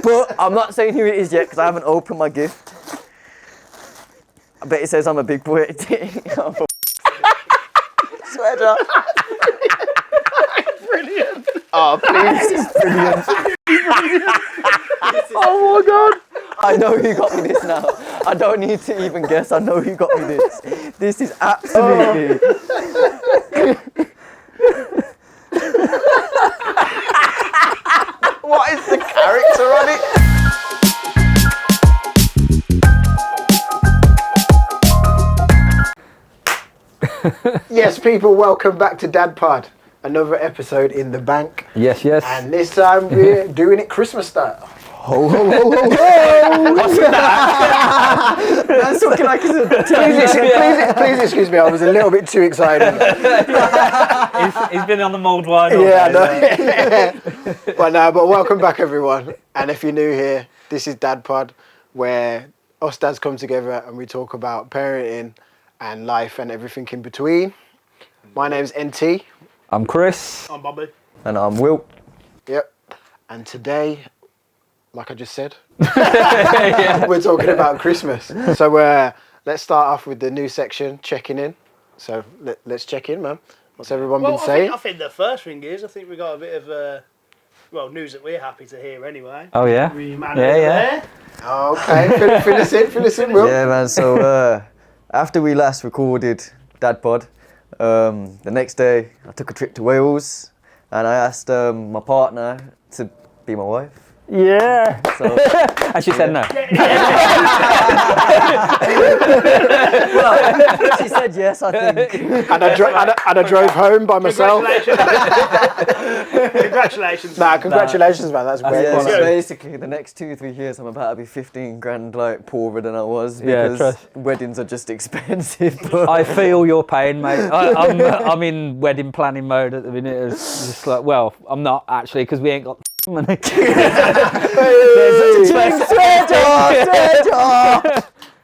But I'm not saying who it is yet because I haven't opened my gift. I bet it says I'm a big boy. Sweater. Brilliant. Oh, please. This is brilliant. Oh my God. I know who got me this now. I don't need to even guess. I know who got me this. This is absolutely... What is the character on it? Yes, people, welcome back to Dadpod. Another episode in the bank. Yes, yes. And this time we're doing it Christmas style. Ho, ho, ho, ho, ho! What's that? That's looking like it's a... Please excuse me, I was a little bit too excited. He's been on the mulled wine all Yeah, day. I know. But welcome back, everyone. And if you're new here, this is Dadpod, where us dads come together and we talk about parenting and life and everything in between. My name's NT. I'm Chris. I'm Bobby. And I'm Will. Yep. And today, like I just said, we're talking about Christmas. So let's start off with the new section, checking in. So let's check in, man. What's everyone been saying? I think the first thing is, I think we got a bit of news that we're happy to hear anyway. Oh yeah. There. Okay, fill us in, Will. Yeah, man. So after we last recorded Dadpod, the next day I took a trip to Wales and I asked my partner to be my wife. Yeah. So, and she said no. well, she said yes, I think. And I drove home by myself. Congratulations. Congratulations, man. That's great. Yeah, so basically the next 2-3 years I'm about to be 15 grand like poorer than I was because weddings are just expensive. But I feel your pain, mate. I'm in wedding planning mode at the minute. It's just like, well, I'm not actually because we ain't got money.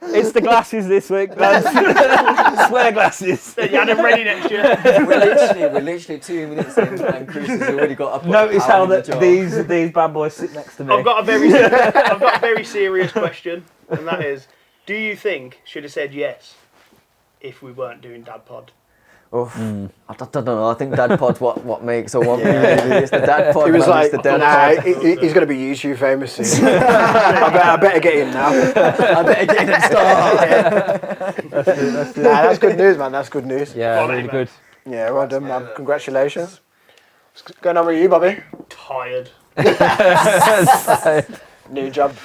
It's the glasses this week, lads. Swear glasses. You had them ready next year. We're literally 2 minutes in and Chris has already got a... Notice how these bad boys sit next to me. I've got a very serious question, and that is, do you think should have said yes if we weren't doing Dadpod? I don't know. I think Dadpod's what makes a woman. It's the Dadpod. He was like, the Dadpod. he's going to be YouTube famous soon. I better get in now. I better get in and start. That's good news, man. That's good news. Yeah, Quality, really man. good. Yeah, well done, man. Congratulations. What's going on with you, Bobby? Tired. New job.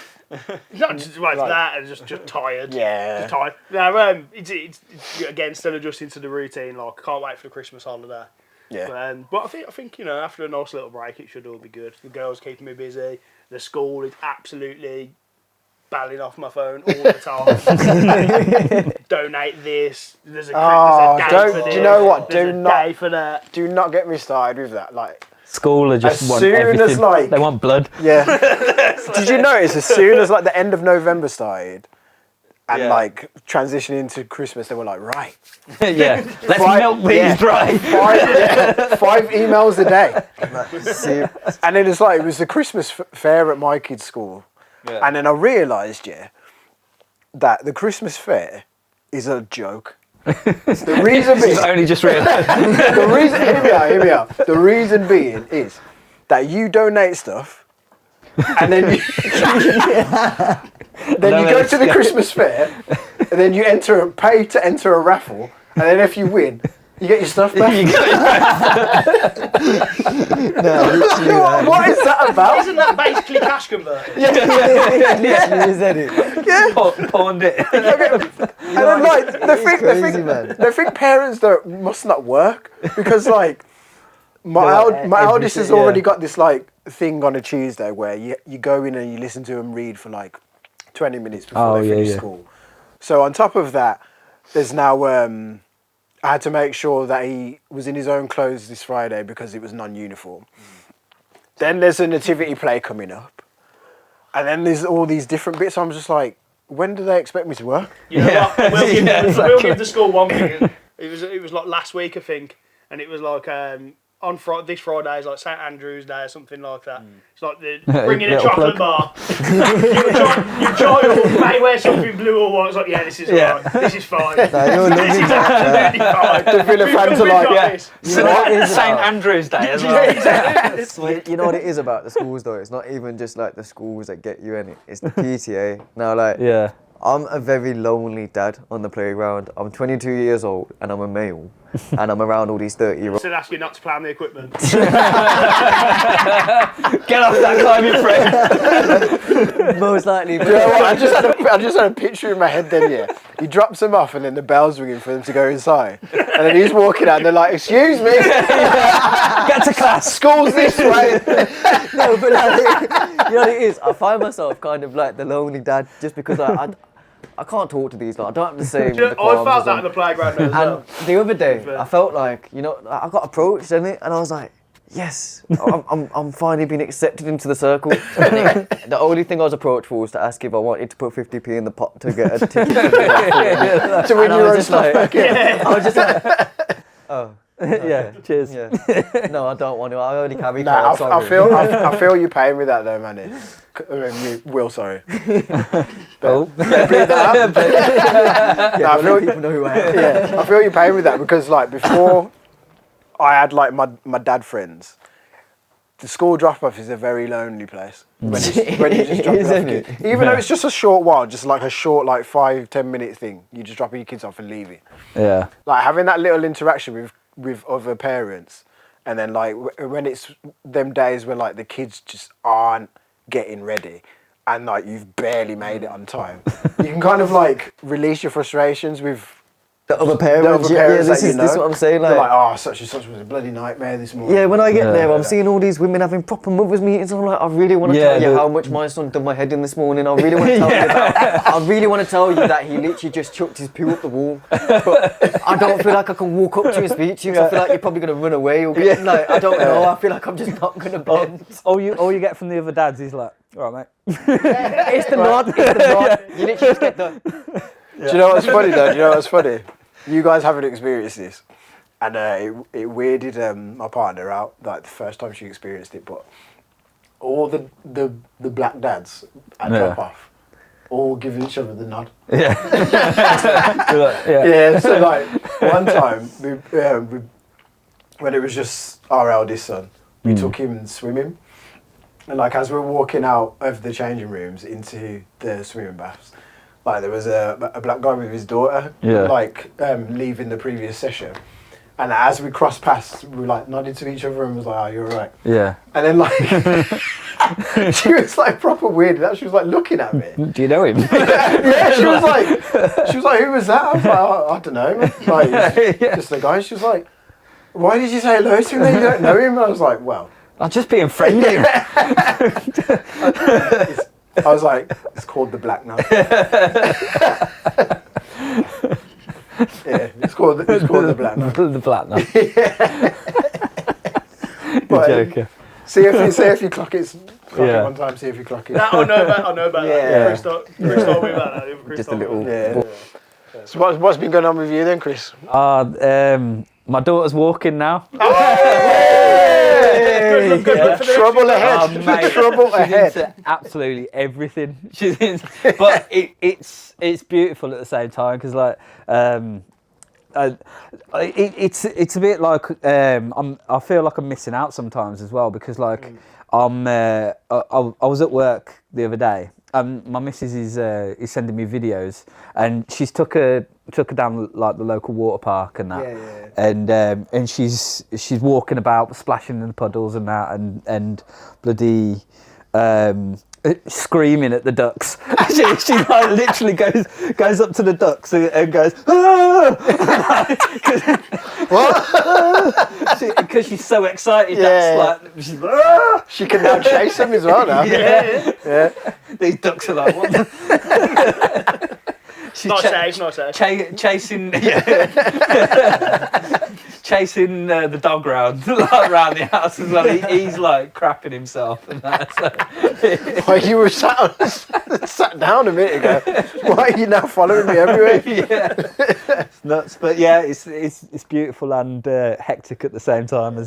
Not just that, and just tired. Yeah. Just tired. No, it's again still adjusting to the routine. Like, can't wait for the Christmas holiday. Yeah. But I think after a nice little break, it should all be good. The girls keeping me busy. The school is absolutely balling off my phone all the time. Donate this. There's a day for this. Do you know what? There's a day for that. Do not get me started with that. Like, School are just as want soon everything. as like They want blood. Yeah. Did you notice as soon as like the end of November started and like transitioning into Christmas, they were like, right. Yeah. Let's milk these dry. 5 emails a day. And then it was the Christmas fair at my kids' school. Yeah. And then I realised, that the Christmas fair is a joke. The reason being, only just realised. hear me out. The reason being is that you donate stuff, and then you go to the Christmas fair, and then you pay to enter a raffle, and then if you win, you get your stuff back. What is that about? Isn't that basically cash converted? Literally, isn't it? Yeah. Pawned it. And then like they think parents must not work because like my eldest has already got this like thing on a Tuesday where you go in and you listen to them read for like 20 minutes before they finish school. So on top of that, there's now I had to make sure that he was in his own clothes this Friday because it was non-uniform. Then there's a nativity play coming up. And then there's all these different bits. I'm just like, when do they expect me to work? We'll give the school one thing. It was like last week, I think. And it was like, on this Friday is like St Andrew's Day or something like that. It's like bringing a Little chocolate bar. your child may wear something blue or white. It's like, yeah, this is alright. This is fine. No, you're This is loving absolutely fine. The Villa fans are like, yeah. You know what? It's St Andrew's Day as well. You know what it is about the schools though? It's not even just like the schools that get you in it. It's the PTA. Now, like, Yeah. I'm a very lonely dad on the playground. I'm 22 years old and I'm a male, and I'm around all these 30-year-olds. So ask you not to play on the equipment. Get off that climbing frame. Most likely. you know what? I just had a picture in my head then, yeah. He drops them off and then the bell's ringing for them to go inside. And then he's walking out and they're like, excuse me, Get to class. school's this way. No, but like, you know what it is? I find myself kind of like the lonely dad just because I can't talk to these lot. I don't have the same. I felt that in the playground as well. And the other day, I felt like, you know, I got approached and I was like, yes, I'm finally being accepted into the circle. And the only thing I was approached for was to ask if I wanted to put 50p in the pot to get a ticket. To win And I your was own just stuff like, back in. I was just like, oh. Yeah, cheers. Yeah. No, I don't want to. I only carry Nah, cards. I feel you paying me that though, Manny. Will, sorry. Oh. Bleep that out. Yeah, I feel- people know who I am. Yeah, I feel you paying me that because like before I had like my dad friends, the school drop off is a very lonely place. When you just drop it Isn't off. it? Even though it's just a short while, just like a short like 5-10 minute thing, you just drop your kids off and leave it. Yeah. Like having that little interaction with other parents, and then like when it's them days where like the kids just aren't getting ready and like you've barely made it on time, you can kind of like release your frustrations with The other parents, this is what I'm saying. They're Like, like, oh, such and such was a bloody nightmare this morning. yeah, when I get there, I'm Yeah. seeing all these women having proper mothers meetings. I'm like, I really want to Yeah, tell you the- how much my son done my head in this morning. I really want to tell you about. I really want to tell you that he literally just chucked his poo up the wall. But I don't feel like I can walk up to you and speak to you. 'Cause I feel like you're probably gonna run away or get, like, I don't know. I feel like I'm just not gonna bend. All you get from the other dads is like, all right, mate. It's the nod. It's the nod. You literally just get the. Do you know what's funny though? Do you know what's funny? You guys haven't experienced this, and it weirded my partner out. Like the first time she experienced it, but all the black dads at drop off, all giving each other the nod. Yeah. Yeah. So like one time, when it was just our eldest son, we took him swimming, and like as we were walking out of the changing rooms into the swimming baths. Like there was a black guy with his daughter, like leaving the previous session, and as we crossed past, we were like nodded to each other and was like, "Oh, you're right." Yeah. And then like she was like proper weird. She was like looking at me. Do you know him? Yeah, she was like, "Who was that?" I was like, I don't know, man. Like just the guy. She was like, "Why did you say hello to me? You don't know him?" And I was like, "Well, I'm just being friendly. I was like, it's called the black nut." Yeah, it's called the black nut. The black nut. But, Joker. see if you clock it. Clock Yeah. it one time. See if you clock it. I know about Yeah. that. Chris told me about that. Chris Just a told me little. about Yeah. So what's been going on with you then, Chris? My daughter's walking now. Good for the Trouble rest ahead. Oh, mate, Trouble she's ahead. into absolutely everything. She's into, but it's beautiful at the same time because like it's a bit like I feel like I'm missing out sometimes as well because like I was at work the other day. My missus is sending me videos, and she's took her down like the local water park and that, and she's walking about, splashing in the puddles and that, and bloody screaming at the ducks. she like literally goes up to the ducks and goes, ah! Because she's so excited. Yeah. That's like she's like, ah! She can now chase him as well now. Yeah. These ducks are like, what? She's Not safe. chasing, chasing the dog round around the house as well. He's like crapping himself and that. So. Like you were sat down a minute ago. Why are you now following me everywhere? Yeah, it's nuts. But yeah, it's beautiful and hectic at the same time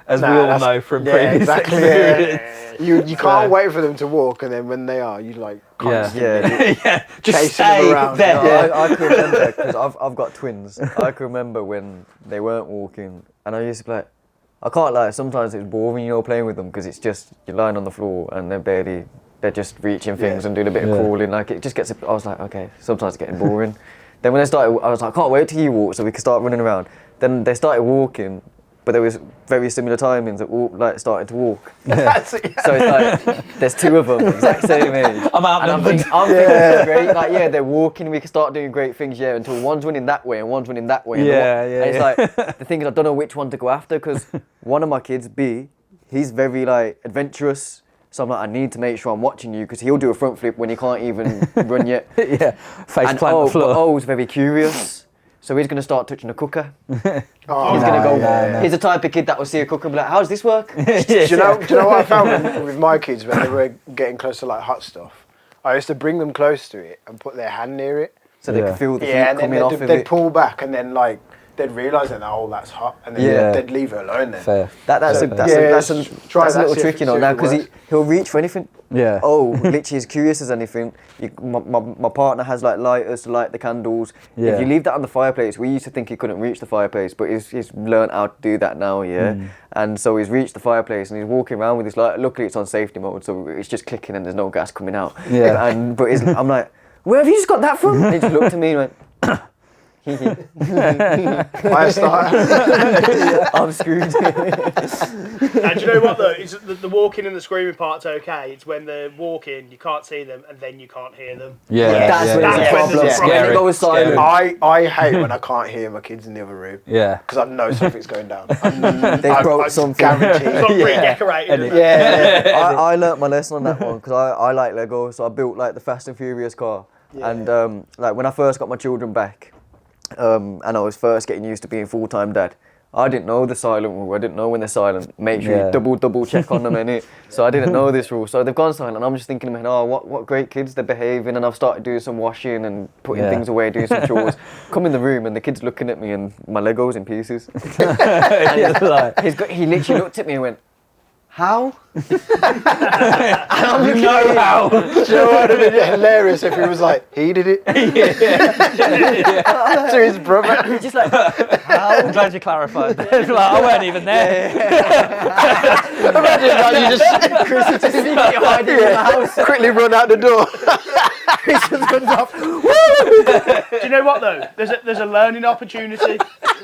as we all know from previous exactly. experience. You can't wait for them to walk, and then when they are, you like constantly Just chasing stay them around. there. No, I can remember because I've got twins. I can remember when they weren't walking, and I used to be like, I can't lie. Sometimes it's boring, playing with them because it's just you're lying on the floor and they're just reaching things and doing a bit of crawling. Like it just gets. I was like, okay, sometimes it's getting boring. Then when they started, I was like, I can't wait till you walk so we can start running around. Then they started walking, but there was very similar timings that started to walk. So it's like there's two of them, exact same age. I'm outnumbered. I'm thinking it's great. Like they're walking, we can start doing great things. Until one's running that way and one's running that way. And it's like the thing is, I don't know which one to go after because one of my kids, B, he's very like adventurous. So I'm like, I need to make sure I'm watching you because he'll do a front flip when he can't even run yet. Face plant on the floor. O's very curious. So he's going to start touching a cooker. He's going to go. He's the type of kid that will see a cooker and be like, "How does this work?" Do you know what I found with my kids when they were getting close to like hot stuff? I used to bring them close to it and put their hand near it, so they can feel the heat and coming then off of they'd it. pull back and then like they'd realise that that's hot and then they'd leave it alone then. Fair. That's a little trick, now because he'll reach for anything. Yeah. Oh, literally as curious as anything. My partner has like lighters to light the candles. Yeah. If you leave that on the fireplace, we used to think he couldn't reach the fireplace, but he's learned how to do that now, And so he's reached the fireplace and he's walking around with his light. Luckily it's on safety mode, so it's just clicking and there's no gas coming out. Yeah. I'm like, where have you just got that from? And he just looked at me and went, Fire starter. I'm screwed. And do you know what though? It's the walking and the screaming part's okay. It's when they're walking, you can't see them, and then you can't hear them. That's when it's a problem. When it goes silent. I hate when I can't hear my kids in the other room. Yeah. Because I know something's going down. They broke something. Guaranteed. It's not redecorated. Isn't it? I learnt my lesson on that one because I like Lego, so I built like the Fast and Furious car. And like when I first got my children back, and I was first getting used to being full-time dad, I didn't know the silent rule. I didn't know when they're silent. Make sure you double check on them, innit? So I didn't know this rule. So they've gone silent, and I'm just thinking in my head, oh, what great kids they're behaving. And I've started doing some washing and putting things away, doing some chores. Come in the room, and the kid's looking at me, and my Lego's in pieces. He literally looked at me and went, "How?" You know how. Do you know what would have been hilarious if he was like, he did it? To his brother. He's just like, "How?" I'm glad you clarified. I weren't even there. Imagine that you just Chris is just secretly hiding in the house. quickly run out the door. Chris just runs off. Do you know what though? There's a learning opportunity.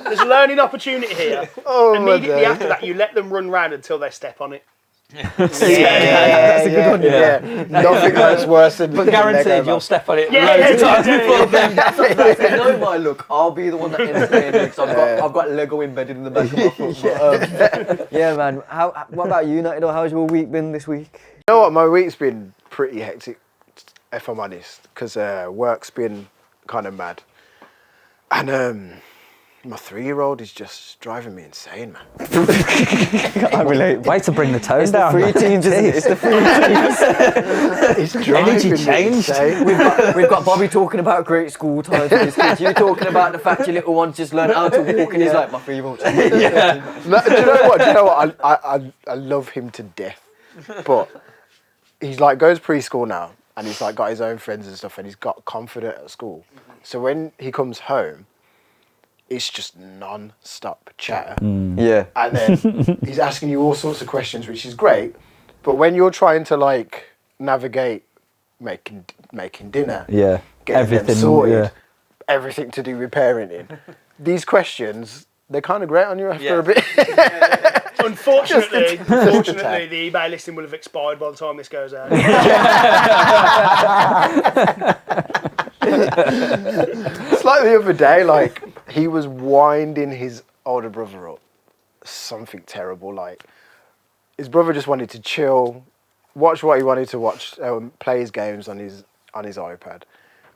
There's a learning opportunity here. Oh, Immediately after that, you let them run round until they step on it. That's a good one. Yeah. Nothing hurts worse than. But guaranteed you'll step on it Yeah, loads of times before then. That's you know my look. I'll be the one that ends up playing it because I've got Lego embedded in the back of my foot. But, yeah, man. What about you, Natido? How's your week been this week? You know what? My week's been pretty hectic, if I'm honest, because work's been kind of mad, and my 3-year-old is just driving me insane, man. I relate. Way to bring the tone It's down. the free teams, isn't it? It's the free teams. It's driving Energy me changed. insane. We've got Bobby talking about great school times with his kids. You talking about the fact your little one's just learned how to walk, and he's like, my 3-year-old. No, do you know what? I love him to death, but he's like goes preschool now, and he's like got his own friends and stuff, and he's got confident at school. So when he comes home, it's just non-stop chatter. Yeah. And then he's asking you all sorts of questions, which is great. But when you're trying to like navigate making dinner, getting everything them sorted, everything to do with parenting, these questions, they're kind of great on you after a bit. Unfortunately, the eBay listing will have expired by the time this goes out. It's like the other day, like he was winding his older brother up. Something terrible. Like his brother just wanted to chill, watch what he wanted to watch, play his games on his iPad,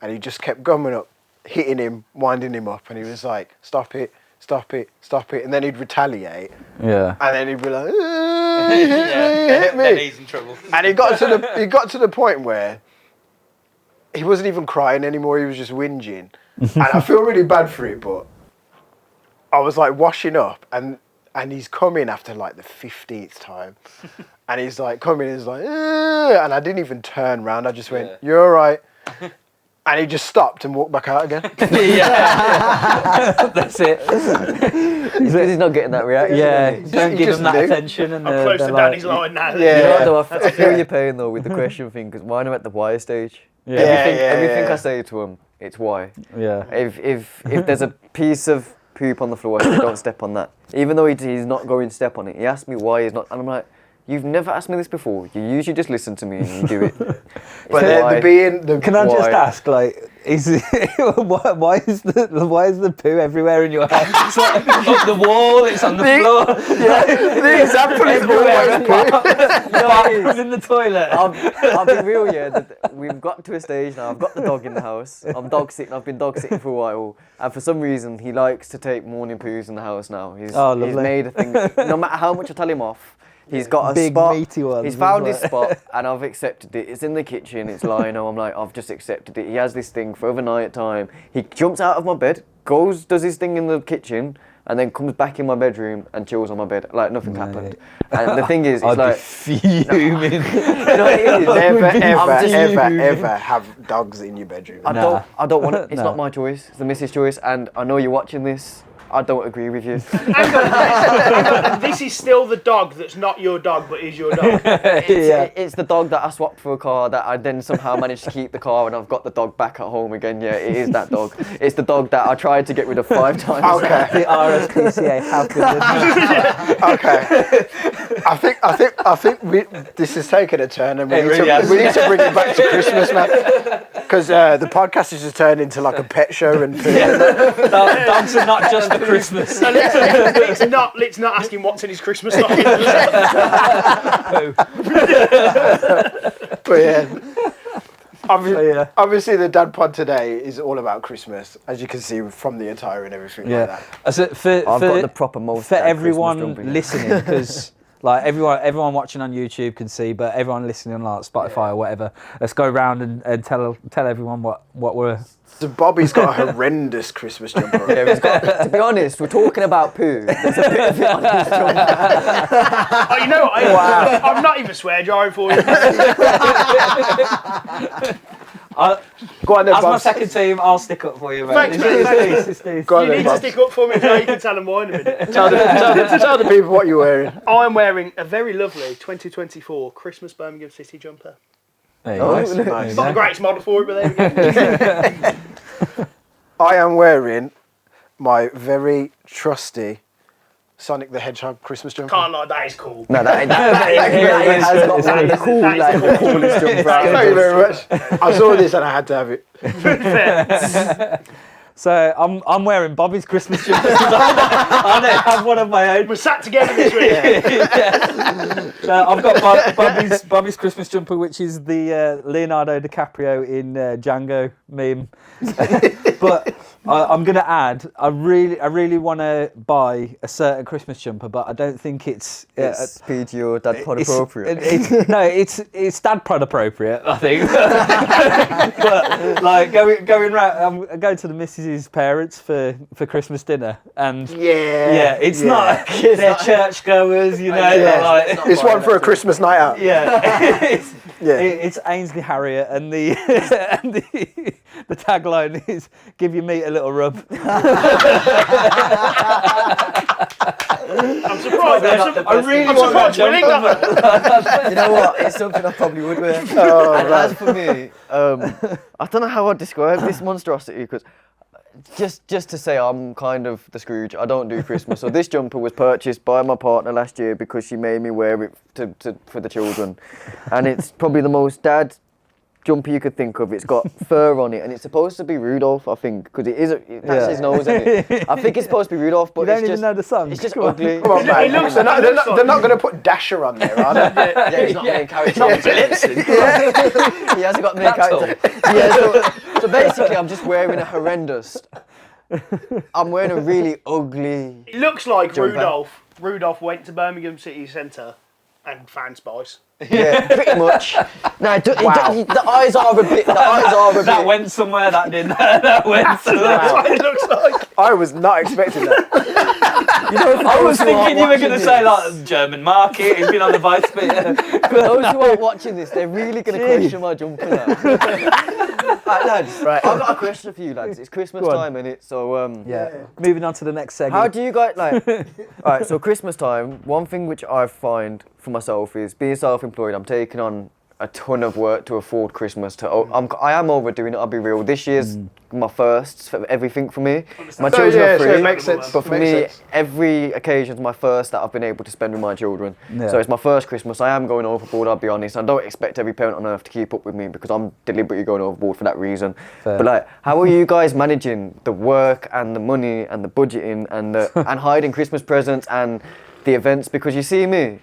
and he just kept gumming up, hitting him, winding him up, and he was like, "Stop it, stop it, stop it," and then he'd retaliate. Yeah. And then he'd be like, "Hit me!" Then he's in trouble. And he got to the point where he wasn't even crying anymore. He was just whinging, and I feel really bad for it. But I was like washing up, and and he's coming after like the 15th time, and he's like coming, he's like, and I didn't even turn round. I just went, "You're all right," and he just stopped and walked back out again. That's it. He's not getting that reaction. Yeah, is he? don't give just them that knew. attention. And I'm close to Danny's line now. Yeah. You know what, though, I feel your pain though with the question thing, because mine are at the why stage. Yeah. Everything I say to him, it's why. Yeah. If there's a piece of poop on the floor, I say, don't step on that. Even though he's not going to step on it, he asked me why he's not, and I'm like, you've never asked me this before. You usually just listen to me and you do it. But Can I just Why? ask, like, why is the poo everywhere in your house? It's like up the wall, it's on the floor. the example is always poo. It's in the toilet. I'll be real, yeah. We've got to a stage now. I've got the dog in the house. I'm dog sitting. I've been dog sitting for a while, and for some reason he likes to take morning poos in the house now. He's made a thing. No matter how much I tell him off, he's got a big spot. meaty ones. He's found his spot, and I've accepted it. It's in the kitchen. It's lino. I'm like, I've just accepted it. He has this thing for overnight time. He jumps out of my bed, does his thing in the kitchen, and then comes back in my bedroom and chills on my bed like nothing happened. And the thing is, it's like fuming. you know what it is? Ever have dogs in your bedroom? I don't want it. It's not my choice. It's the missus' choice, and I know you're watching this. I don't agree with you. Hang on, this is still the dog that's not your dog, but is your dog. It's the dog that I swapped for a car that I then somehow managed to keep the car, and I've got the dog back at home again. Yeah, it is that dog. It's the dog that I tried to get rid of 5 times. Okay. The RSPCA have been. Okay. I think this is taking a turn, and we need to bring it back to Christmas, man. Because the podcast has just turned into like a pet show, and Dogs are not just for Christmas. So let's not ask him what's in his Christmas stocking. but yeah. Obviously, the Dadpod today is all about Christmas, as you can see from the attire and everything like that. I've got the proper most for dad everyone Christmas jumper, yeah. listening, because like everyone watching on YouTube can see, but everyone listening on like Spotify or whatever, let's go around and tell everyone what we're. So Bobby's got a horrendous Christmas jumper. Yeah, he's got, to be honest, we're talking about poo. There's a bit of it on his jumper. Oh, you know what? I'm not even swear jarring for you. Go on then, As Bob. my second team, I'll stick up for you, mate. Thanks, mate. Go on You then, need to Bob. stick up for me so you can tell them mine in a minute. Tell the people what you're wearing. I'm wearing a very lovely 2024 Christmas Birmingham City jumper. Nice. It's not the greatest model for it, but there we go. I am wearing my very trusty Sonic the Hedgehog Christmas jumper. Can't lie, that is cool. No, that has got one of the coolest jumper. Thank you very much. I saw this and I had to have it. So I'm wearing Bobby's Christmas jumper. I don't have one of my own. We're sat together this week. So I've got Bobby's Christmas jumper, which is the Leonardo DiCaprio in Django meme. But I'm gonna add, I really want to buy a certain Christmas jumper, but I don't think it's PG or Dadpod appropriate. It's Dadpod appropriate, I think. But like going round, I'm going to the missus's parents for Christmas dinner, and it's not they're churchgoers, you know. Like, It's one for a Christmas night out. It's Ainsley Harriet, and the tagline is "Give your meat a little rub." I'm surprised. I really I'm want surprised winning that. You know what? It's something I probably would wear. And as for me, I don't know how I'd describe this monstrosity, because just to say I'm kind of the Scrooge. I don't do Christmas. So this jumper was purchased by my partner last year because she made me wear it for the children, and it's probably the most dad jumper you could think of. It's got fur on it, and it's supposed to be Rudolph, I think, because that's his nose, isn't it? I think it's supposed to be Rudolph, but You don't even know the song. It's just ugly. Come on, man. They're not going to put Dasher on there, are they? Yeah, he's not main character. He hasn't got main character. Yeah, so basically, I'm just wearing a horrendous. I'm wearing a really ugly. It looks like jumper. Rudolph went to Birmingham City Centre and found Spice. Yeah, pretty much. No, the eyes are a bit. That went somewhere. That didn't. That went somewhere. That's what it looks like. I was not expecting that. I was thinking you were going to watching say this. like German market. He's been on the vice bit. Those who aren't watching this, they're really going to question my jumper now. Right, lads, Right. I've got a question for you, lads. It's Christmas Go on. time, innit? So, Yeah. Moving on to the next segment. how do you guys like? Alright, so Christmas time. One thing which I find for myself is being self-employed. I'm taking on a ton of work to afford Christmas. I am overdoing it. I'll be real. This year's my first for everything for me. My So, children yeah, are so free, it makes sense. but for Makes me, sense. every occasion's my first that I've been able to spend with my children. Yeah. So it's my first Christmas. I am going overboard. I'll be honest. I don't expect every parent on earth to keep up with me because I'm deliberately going overboard for that reason. Fair. But like, how are you guys managing the work and the money and the budgeting and and hiding Christmas presents and the events? Because you see me,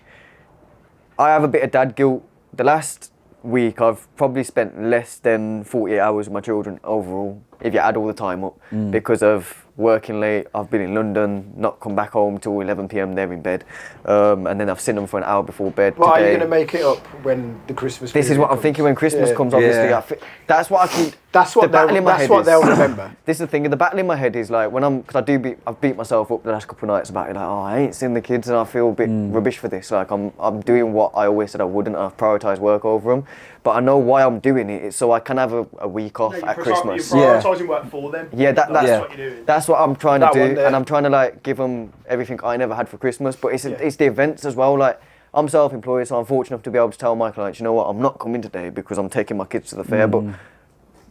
I have a bit of dad guilt. The last week I've probably spent less than 48 hours with my children overall, if you add all the time up, because of working late. I've been in London, not come back home till 11 p.m. They're in bed, and then I've seen them for an hour before bed. Well, are you today. going to make it up when the Christmas? This is period what I'm comes? thinking when Christmas Yeah. comes. Obviously, Yeah. that's what I keep. That's the what battle in my that's head what is- they'll remember. This is the thing. The battle in my head is like when I'm, because I've beat myself up the last couple of nights about it. Like, oh, I ain't seen the kids and I feel a bit rubbish for this. Like I'm doing what I always said I wouldn't. I've prioritised work over them, but I know why I'm doing it. It's so I can have a week off at Christmas. You're prioritising work for them. Yeah, that's what you're doing. That's what I'm trying to That do, one there. and I'm trying to like give them everything I never had for Christmas. But it's the events as well. Like I'm self-employed, so I'm fortunate enough to be able to tell my clients, you know what, I'm not coming today because I'm taking my kids to the fair. But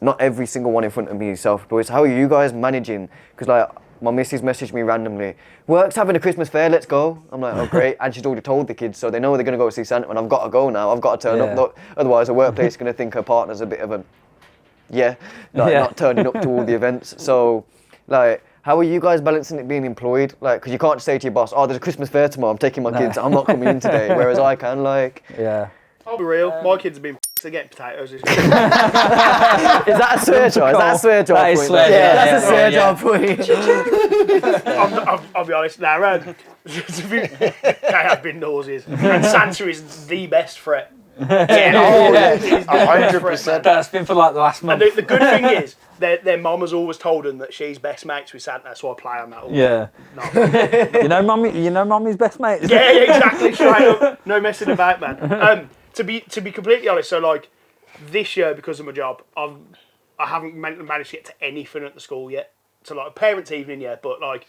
not every single one in front of me is self-employed. So how are you guys managing? Because like my missus messaged me randomly, work's having a Christmas fair, let's go. I'm like, oh great, and she's already told the kids, so they know they're going to go see Santa, and I've got to go now. I've got to turn Yeah. up. Otherwise, the workplace is going to think her partner's a bit of a not turning up to all the events. So like, how are you guys balancing it being employed? Like, because you can't say to your boss, oh, there's a Christmas fair tomorrow, I'm taking my kids, I'm not coming in today. Whereas I can, like, Yeah. I'll be real. My kids have been to get potatoes this year. is that a swear jar? Is that a swear jar? That is point? swear jar, Yeah, yeah, that's a swear yeah. jar point. I'll be honest. Now, they have been nauseous. And Santa is the best threat. Yeah. It is the best 100%. threat. That's been for like the last And month. the good thing is, their mum has always told them that she's best mates with Santa, so I play on that all Yeah. No. You know mummy's best mate. Yeah, exactly. Straight up, no messing about, man. To be completely honest, so like this year because of my job, I haven't managed to get to anything at the school yet. So like parents' evening, yeah, but like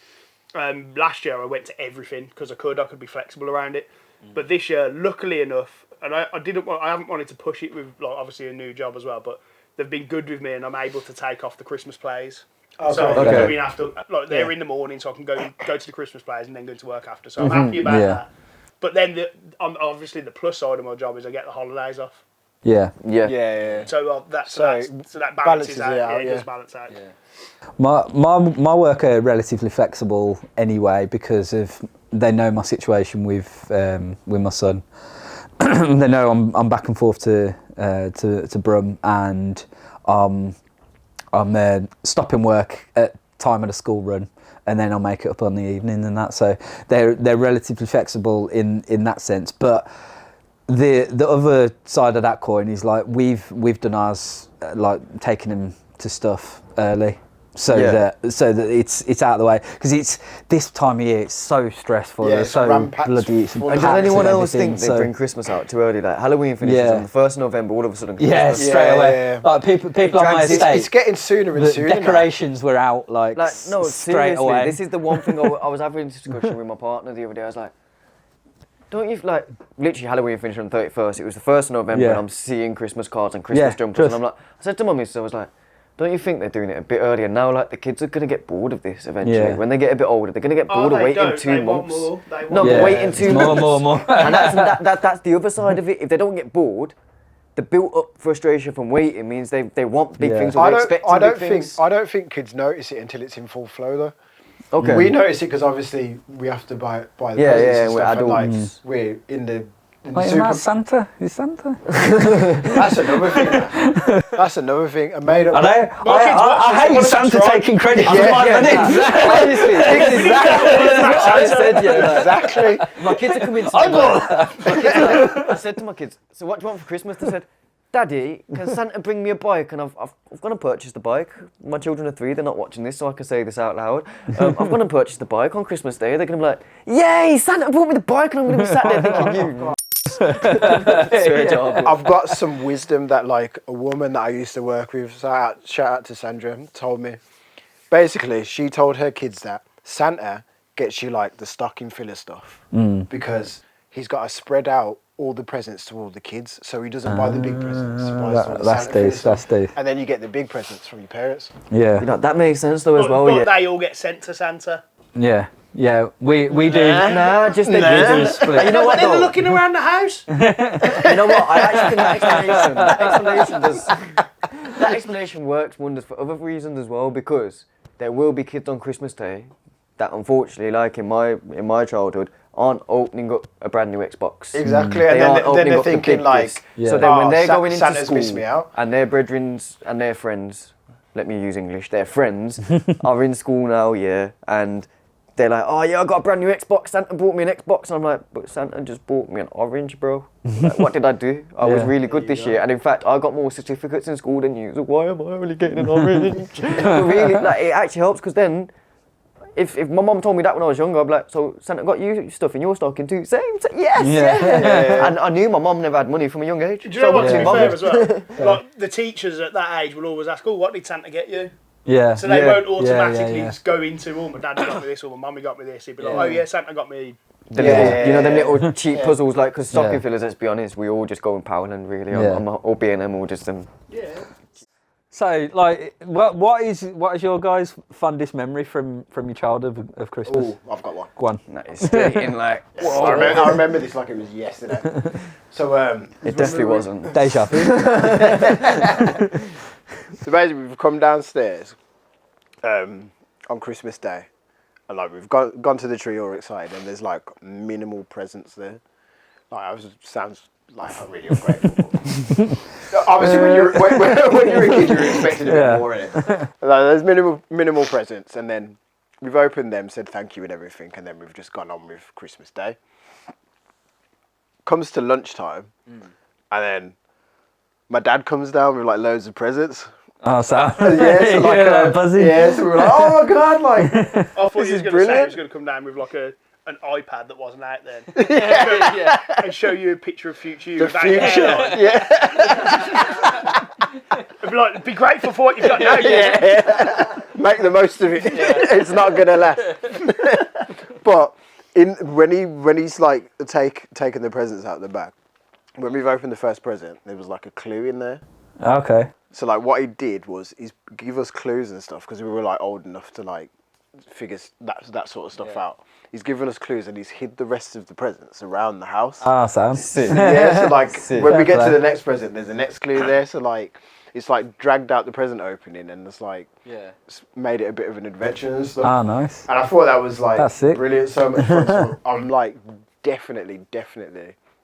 last year I went to everything because I could be flexible around it. But this year, luckily enough, and I haven't wanted to push it with like obviously a new job as well, but they've been good with me and I'm able to take off the Christmas plays. So Okay. I mean, after like they're in the morning, so I can go to the Christmas plays and then go to work after. So I'm happy about Yeah. that. But then obviously the plus side of my job is I get the holidays off. Yeah. Yeah. So that balances balances out. it out, It yeah. does balance out. My work are relatively flexible anyway because of they know my situation with my son. They know I'm back and forth to Brum, and I'm stopping work at time of the school run, and then I'll make it up on the evening and that. So they're relatively flexible in that sense. But the other side of that coin is like we've done ours like taking them to stuff early. So that it's out of the way, because it's this time of year. It's so stressful. Yeah, There's it's so ram-packed bloody. full. And does packed anyone and else think everything, they bring Christmas out too early? Like Halloween finishes Yeah. on the 1st of November, all of a sudden Yeah, Christmas. straight Yeah, away. yeah, yeah. Like people on my estate. It's getting sooner and the sooner. now. decorations were out like No, straight seriously, away. this is the one thing I was having a discussion with my partner the other day. I was like, don't you, like, literally Halloween finished on the 31st. It was the 1st of November Yeah. and I'm seeing Christmas cards and Christmas Yeah, jumpers. trust. And I said to mummy, so I was like, don't you think they're doing it a bit earlier? Now, like, the kids are going to get bored of this eventually. Yeah. When they get a bit older, they're going to get bored of they waiting don't. 2 They want months. more. They want No, more. but waiting 2 months. more. And that's the other side of it. If they don't get bored, the built-up frustration from waiting means they want big Yeah. things or they're expecting big things. I don't think kids notice it until it's in full flow though. Okay. We notice it because obviously we have to buy the Yeah, presents yeah, and we're stuff, and like adults. we're in the Wait, super. that's Santa? Is Santa? That's another thing. That's another thing. I made up. I know. I hate Santa taking credit for my money. Honestly, exactly. That's what I said, yeah. Like, Exactly. my kids are coming to me. I said to my kids, so what do you want for Christmas? They said, Daddy, can Santa bring me a bike? And I've gone and purchased the bike. My children are 3, they're not watching this, so I can say this out loud. I've gone and purchased the bike on Christmas Day. They're going to be like, yay, Santa brought me the bike, and I'm going to be sat there thinking, you. I've got some wisdom that like a woman that I used to work with, shout out to Sandra, told me. Basically, she told her kids that Santa gets you like the stocking filler stuff because he's got to spread out all the presents to all the kids, so he doesn't buy the big presents. He buys all the Santa filler stuff. And then you get the big presents from your parents. Yeah. You know, that makes sense though as well. But Yeah. they all get sent to Santa. Yeah. Yeah. We do. Nah, just they do split. You know what? They were Though? looking around the house. You know what? I actually think that explanation works wonders for other reasons as well, because there will be kids on Christmas Day that unfortunately, like in my childhood, aren't opening up a brand new Xbox. Exactly, and then they're thinking like, so then when they're going into Santa's missed me school out. and their brethrens and their friends, let me use English, their friends are in school now, yeah, and they're like, oh yeah, I got a brand new Xbox, Santa bought me an Xbox, and I'm like, but Santa just bought me an orange, bro. Like, what did I do? I was really good this year, and in fact, I got more certificates in school than you, so why am I only getting an orange? But really, like, it actually helps, because then, if my mum told me that when I was younger, I'd be like, so Santa got you stuff in your stocking too? Same, yes, yeah. And I knew my mum never had money from a young age. Do you know what, to be fair as well? Like, the teachers at that age will always ask, oh, what did Santa get you? Yeah. So they won't automatically yeah. just go into, oh, my dad got me this, or my mummy got me this. He'd be like, oh yeah, Santa got me. You know, them little cheap puzzles, like, because stocking fillers, let's be honest, we all just go in Powerland, really. I'm all B&M, all just them. Yeah. So, like, what is your guys' fondest memory from your childhood of Christmas? Oh, I've got one. Go on. That is straight in, like, whoa. I remember this like it was yesterday. So it definitely wasn't. Deja vu. So basically, we've come downstairs on Christmas Day, and like we've gone to the tree all excited, and there's like minimal presents there. Like sounds like I'm really ungrateful. Obviously, when you're a kid, you're expecting a bit more in it. Like, there's minimal presents, and then we've opened them, said thank you and everything, and then we've just gone on with Christmas Day. Comes to lunchtime, and then my dad comes down with like loads of presents. Oh, so yeah, so like buzzy. Yeah, so we were like, oh my god, like I thought he was going to say he brilliant. was going to come down with like an iPad that wasn't out then. And show you a picture of future you. The future, It'd be like, be grateful for what you've got now. Make the most of it. It's not gonna last. But when he's like taking the presents out the back, when we've opened the first present, there was like a clue in there. Okay. So like what he did was he's give us clues and stuff because we were like old enough to like figure that sort of stuff out. He's given us clues and he's hid the rest of the presents around the house. Ah, Sam. Yeah, so like when we get to the next present, there's a next clue there. So like it's like dragged out the present opening and it's like it's made it a bit of an adventure and stuff. Ah, nice. And I thought that was like That's sick. brilliant, so much fun. So I'm like definitely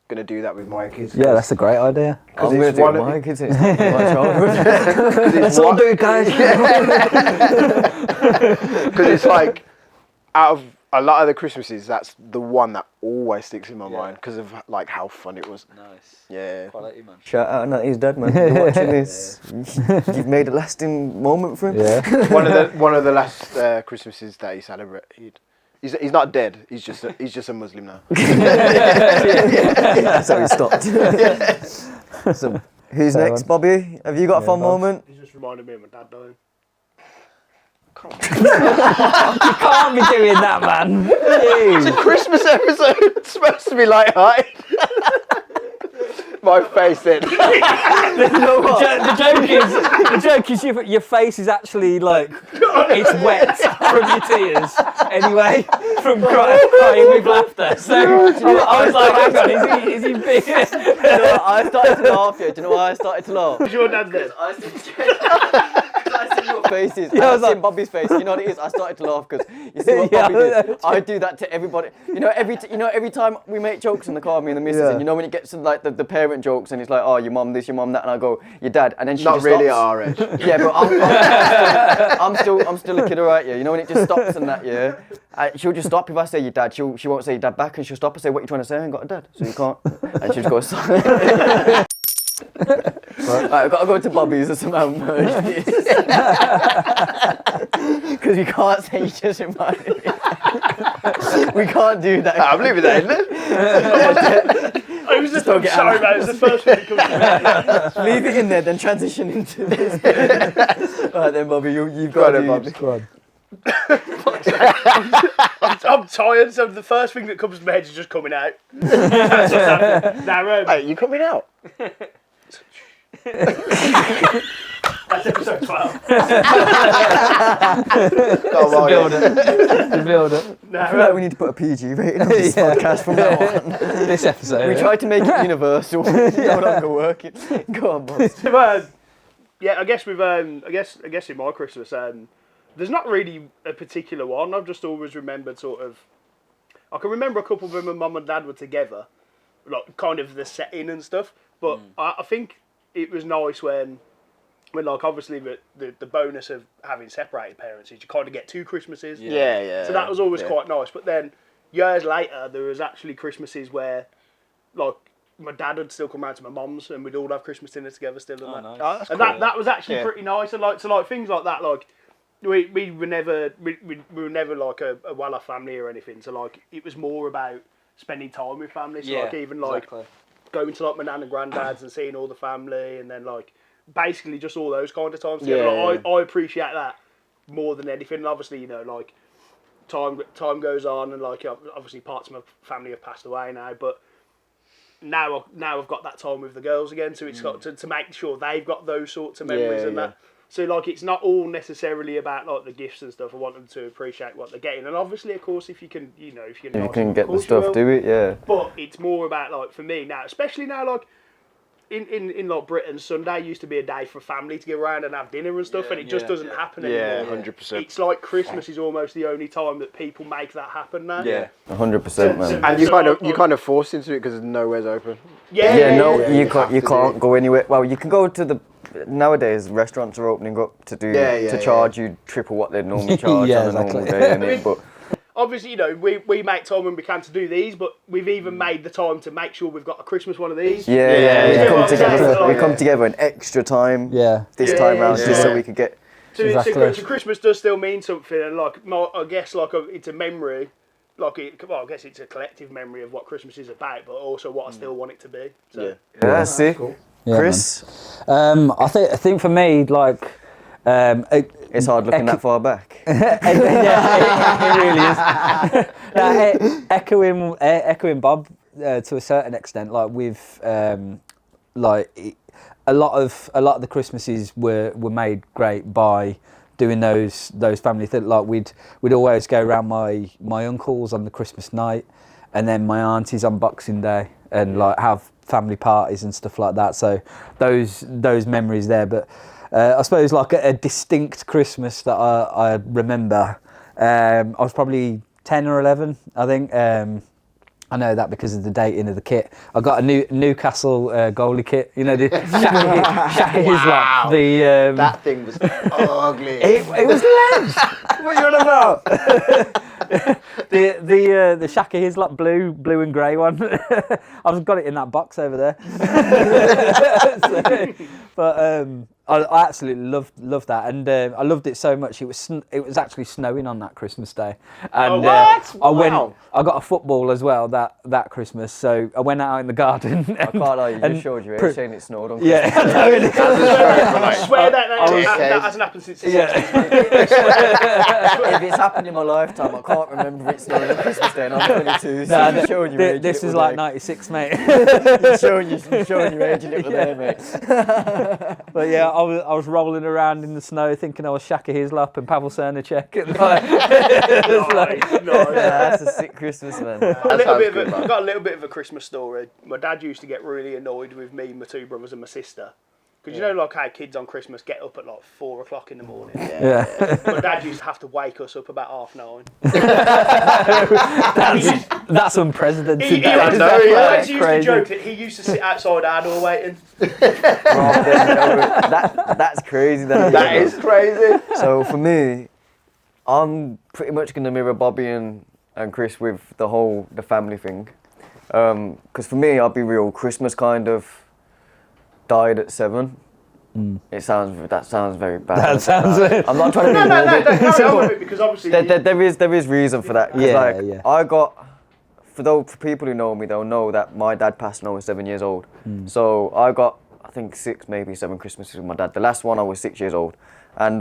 gonna do that with my kids. Yeah, that's a great idea. I'm going to do it with my kids, it's not my childhood. Let's all do it, guys. Because it's like out of a lot of the Christmases, that's the one that always sticks in my mind because of like how fun it was. Nice. Yeah. Quality, man. Shout out Natty's dad, man. You're watching this. You've made a lasting moment for him. Yeah. one of the last Christmases that he celebrated. He's not dead. He's just a Muslim now. That's how he stopped. So, who's next, Bobby? Have you got a fun moment? He just reminded me of my dad dying. You can't be doing that, man. It's a Christmas episode. It's supposed to be light-hearted. My face then. The joke is your face is actually like it's wet from your tears anyway, from crying with laughter. So I was like, hang on, is he big? You know what, I started to laugh here. Do you know why I started to laugh? Is your dad dead? I see your faces. I was seeing Bobby's face. You know what it is? I started to laugh because you see what Bobby did. I do that to everybody. Every time we make jokes in the car, me and the missus, and you know when it gets to like the parent jokes, and it's like, oh, your mum this, your mum that, and I go, your dad, and then she Not just really stops. at our age. Yeah, but I'm still a kid, alright. Yeah, you know when it just stops and that. Yeah, she'll just stop if I say your dad. She won't say your dad back, and she'll stop and say, what are you trying to say? I ain't got a dad, so you can't. And she'll just go silent. Right, I've got to go to Bobby's or somehow merge this. Because we can't say you just reminded me. We can't do that. I'm leaving that in there. It was just, I'm sorry, man. It was the first thing that comes to me. Leave it in there, then transition into this. Alright then, Bobby, you've got to do... Go on. I'm tired, so the first thing that comes to my head is just coming out. That's what's happening. Now, Hey, you coming out? that's episode 12. Come on, The build-up. I feel like we need to put a PG rating on this podcast from now on. This episode. We tried to make it universal. No longer working. Go on, Bob. Yeah, I guess with I guess in my Christmas, there's not really a particular one. I've just always remembered sort of. I can remember a couple when my mum and dad were together, like kind of the setting and stuff. But I think it was nice when like obviously the bonus of having separated parents is you kind of get 2 Christmases. Yeah. So that was always quite nice. But then years later, there was actually Christmases where, like, my dad would still come round to my mum's and we'd all have Christmas dinner together still and that. Nice. Oh, that's And cool. that was actually pretty nice. And like things like that, like we were never like a well-off family or anything. So like it was more about spending time with family. So like even like going to like my nan and granddad's and seeing all the family, and then like basically just all those kind of times together. Yeah, Like, I appreciate that more than anything. And obviously, you know, like time goes on, and like obviously parts of my family have passed away now, but now I've got that time with the girls again, so it's got to make sure they've got those sorts of memories and that. So like it's not all necessarily about like the gifts and stuff. I want them to appreciate what they're getting, and obviously, of course, if you can, you know, if you can get the stuff, do it, yeah. But it's more about like for me now, especially now, like in like Britain, Sunday used to be a day for family to get around and have dinner and stuff, and it just doesn't happen anymore. 100%. It's like Christmas is almost the only time that people make that happen now. 100%, man. And you kind of forced into it because nowhere's open. You can't go anywhere. Well, you can go to the. Nowadays, restaurants are opening up to charge you triple what they'd normally charge on a normal day. Innit? But obviously, you know, we make time when we can to do these, but we've even made the time to make sure we've got a Christmas one of these. we come together an extra time. This time round, just so we could get. So Christmas does still mean something, and like I guess like it's a memory. I guess it's a collective memory of what Christmas is about, but also what I still want it to be. So. That's sick. Cool. Yeah, Chris? I think for me, like... it's hard looking that far back. It really is. Echoing Bob to a certain extent, like with like a lot of the Christmases were made great by doing those family things. Like we'd always go around my uncle's on the Christmas night, and then my auntie's on Boxing Day, and like have family parties and stuff like that. So those memories there. But I suppose like a distinct Christmas that I remember. I was probably 10 or 11, I think. I know that because of the dating of the kit. I got a Newcastle goalie kit. You know, the Shaka Hislop. That thing was ugly. It was ledge. What are you on about? the Shaka Hislop blue and grey one. I've got it in that box over there. I absolutely loved that, and I loved it so much. It was actually snowing on that Christmas day, and I got a football as well that Christmas. So I went out in the garden. I can't lie, you just showed your age saying it snowed on. I swear that hasn't happened since. If it's happened in my lifetime, I can't remember it snowing on Christmas Day, and I'm 22. So I'm showing your age. This is like 96, mate. You're showing your age a little there, mate. But yeah, I was rolling around in the snow thinking I was Shaka Hislop and Pavel Cernacek. That's a sick Christmas, man. I've got a little bit of a Christmas story. My dad used to get really annoyed with me, my 2 brothers and my sister. Because you know like how kids on Christmas get up at like 4 o'clock in the morning? Yeah. My dad used to have to wake us up about 9:30. That's unprecedented. He always used to joke that he used to sit outside our door waiting. That's crazy. That is crazy. So for me, I'm pretty much going to mirror Bobby and Chris with the family thing. Because for me, I'll be real, Christmas kind of died at 7. That sounds very bad. That sounds. I'm not trying to be No, morbid. carry on with it, because obviously There is reason for that. 'Cause, Yeah, like, yeah. I got, for people who know me, they'll know that my dad passed when I was 7 years old. So I got, I think 6, maybe 7 Christmases with my dad. The last one I was 6 years old, and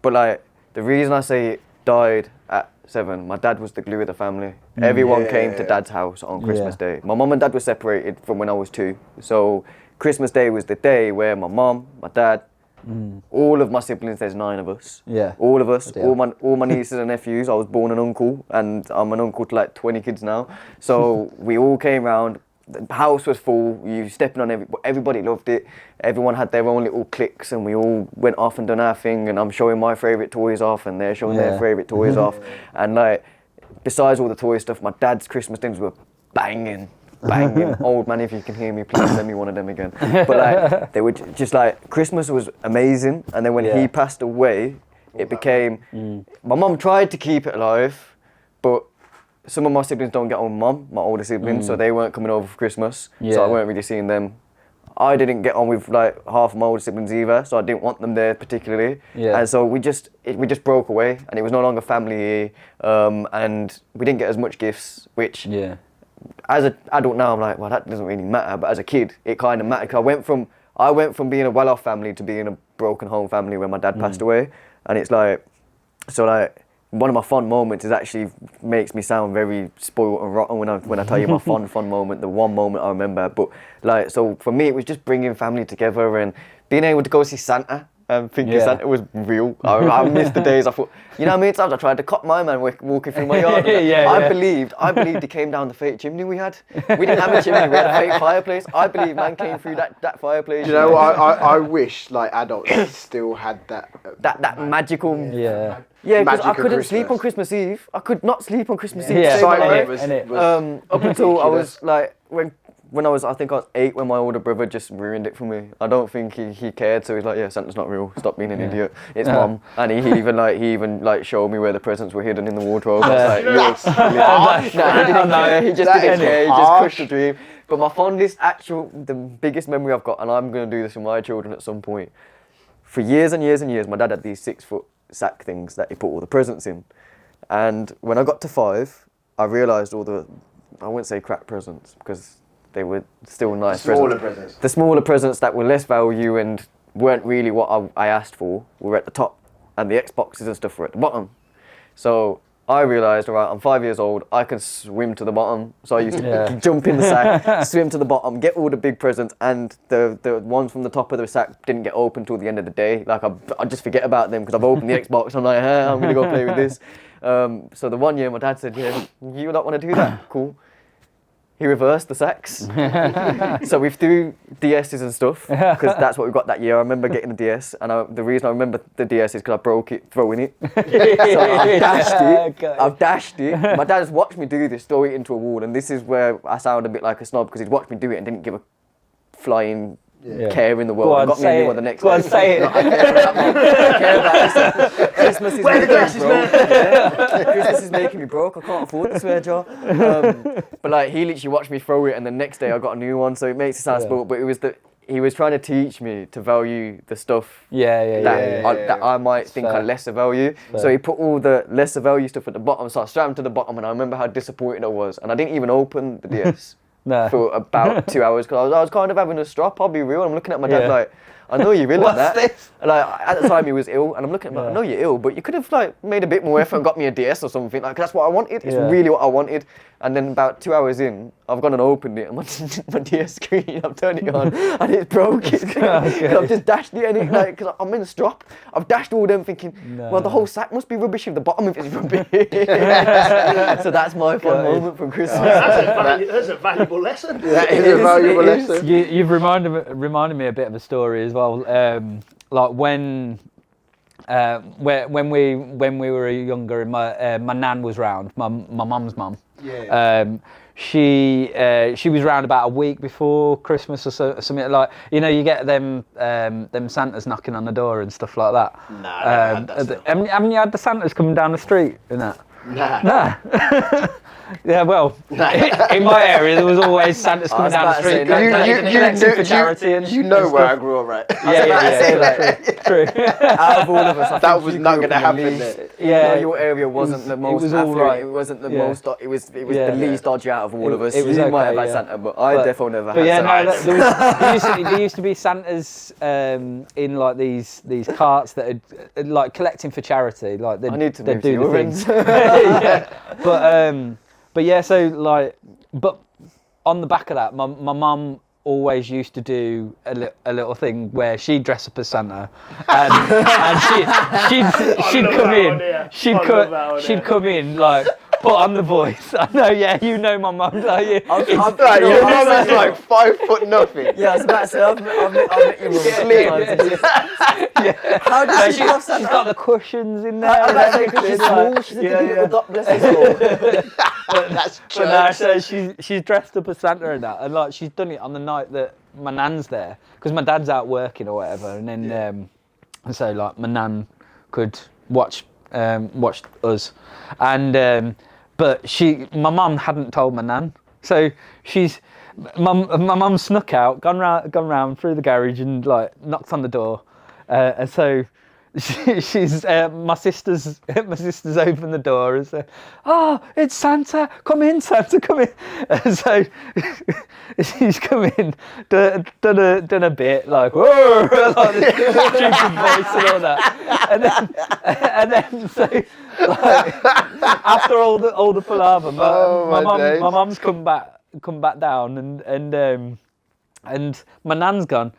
but like the reason I say it died at 7, my dad was the glue of the family. Everyone came to Dad's house on Christmas Day. My mum and dad were separated from when I was 2, so Christmas Day was the day where my mum, my dad, all of my siblings, there's 9 of us. Yeah. All of us, Yeah. all my nieces and nephews. I was born an uncle, and I'm an uncle to like 20 kids now. So we all came round. The house was full. You stepping on everybody loved it. Everyone had their own little cliques, and we all went off and done our thing. And I'm showing my favourite toys off, and they're showing their favourite toys off. And like, besides all the toy stuff, my dad's Christmas things were banging. Old man, if you can hear me, please send me one of them again. But like, they were just like, Christmas was amazing, and then when he passed away, it became, my mum tried to keep it alive, but some of my siblings don't get on with mum, my older siblings, so they weren't coming over for Christmas, so I weren't really seeing them. I didn't get on with like half of my older siblings either, so I didn't want them there particularly. And so we just broke away, and it was no longer family, and we didn't get as much gifts, which as an adult now, I'm like, well, that doesn't really matter. But as a kid, it kind of mattered. 'Cause I went from being a well-off family to being a broken home family when my dad passed away, and it's like, so like, one of my fond moments is actually makes me sound very spoiled and rotten when I tell you my fond moment, the one moment I remember. But like, so for me, it was just bringing family together and being able to go see Santa. Thinking Santa was real. I missed the days. I thought, you know how many times I tried to cut my man walking through my yard. I believed he came down the fake chimney we had. We didn't have a chimney. We had a fake fireplace. I believe man came through that fireplace. You know, I wish like adults still had that magical. Yeah. Yeah, because I Magic of couldn't sleep Christmas. on Christmas Eve. I could not sleep on Christmas Eve. Yeah. to save my Excitement life. was Up until I ridiculous. was like when I was 8 when my older brother just ruined it for me. I don't think he cared, so he's like, yeah, Santa's not real. Stop being an idiot. It's mum. And he even showed me where the presents were hidden in the wardrobe. I was like, no, he didn't care. He just didn't care. He just crushed the dream. But my the biggest memory I've got, and I'm gonna do this with my children at some point. For years and years and years, my dad had these 6-foot sack things that he put all the presents in. And when I got to 5, I realised all the, I wouldn't say crap presents, because they were still nice presents. The smaller presents that were less value and weren't really what I asked for were at the top, and the Xboxes and stuff were at the bottom. So I realised, all right, I'm 5 years old, I can swim to the bottom. So I used to jump in the sack, swim to the bottom, get all the big presents, and the ones from the top of the sack didn't get opened till the end of the day. Like I just forget about them because I've opened the Xbox. I'm like, I'm gonna go play with this. So the one year my dad said, yeah, you don't want to do that? Cool. He reversed the sacks. So we threw DSs and stuff, because that's what we got that year. I remember getting a DS, and the reason I remember the DS is because I broke it throwing it. So I've dashed it. My dad has watched me do this, throw it into a wall, and this is where I sound a bit like a snob, because he'd watched me do it and didn't give a flying care in the world. Go on, got me a new one the next day. Go on, say it. I care about this. Christmas is making me broke. Christmas is making me broke. I can't afford the swear jar. But like, he literally watched me throw it, and the next day I got a new one. So it makes it sound spoiled, but it was he was trying to teach me to value the stuff that I might think are lesser value. So he put all the lesser value stuff at the bottom, so I strapped them to the bottom, and I remember how disappointed I was, and I didn't even open the DS. For about 2 hours, because I was kind of having a strop, I'll be real. I'm looking at my dad like, I know you're ill at that. this? And like, at the time he was ill, and I'm looking at him like, I know you're ill, but you could have like made a bit more effort and got me a DS or something. Like, that's what I wanted. It's really what I wanted. And then about 2 hours in, I've gone and opened it, and my DS screen, I've turned it on, and it's broken. I've just dashed it, and it, like, because I'm in a strop. I've dashed all them thinking, well, the whole sack must be rubbish if the bottom of it's rubbish. So that's my fun moment from Christmas. That's a valuable lesson. That is a valuable lesson. You've reminded me a bit of a story as well. Like when we were younger, and my nan was round, my mum's mum. She was round about a week before Christmas or something, like, you know, you get them Santas knocking on the door and stuff like that. Nah, haven't you had the Santas coming down the street and that? Nah. Yeah, well, in my area there was always Santas coming down the street. Collecting for charity and you know and where I stuff. grew up, right? True. Out of all of us, I That think was you not grew up gonna in the happen least- there. Yeah, your area wasn't the most was all affluent. right. It wasn't the Yeah. most. It was Yeah. the least dodgy out of all of us. It was You might have okay, had yeah. Santa, but I definitely never But had yeah, Santa. no, there used to be Santas in like these carts that are like collecting for charity. Like I need to they'd move to do the your things. ends. Yeah. But yeah, so like, but on the back of that, my mum always used to do a little thing where she'd dress up as Santa, and she'd love come that in, idea. she'd I love that idea. she'd come in like. Put on the voice. I know, yeah, you know my mum. Like, Like, your mum is like 5 foot nothing. Yeah, I was about to say, I've met your mum. yeah. How does she love She's Santa? got the cushions in there. I'm and about to say, 'cause everything, she's small, like- she's a little dot, bless her soul. That's But no, so she's dressed up as Santa and that, and like she's done it on the night that my nan's there, because my dad's out working or whatever, and then and so like my nan could watch us, and but my mum hadn't told my nan, so my mum snuck out, gone round through the garage and like knocked on the door, and so. She's my sister's opened the door and said, "Oh, it's Santa! Come in, Santa, come in!" And so she's come in, done a bit like whoa, like this stupid voice and all that, and then so like, after all the palaver, my mum's come back down and my nan's gone.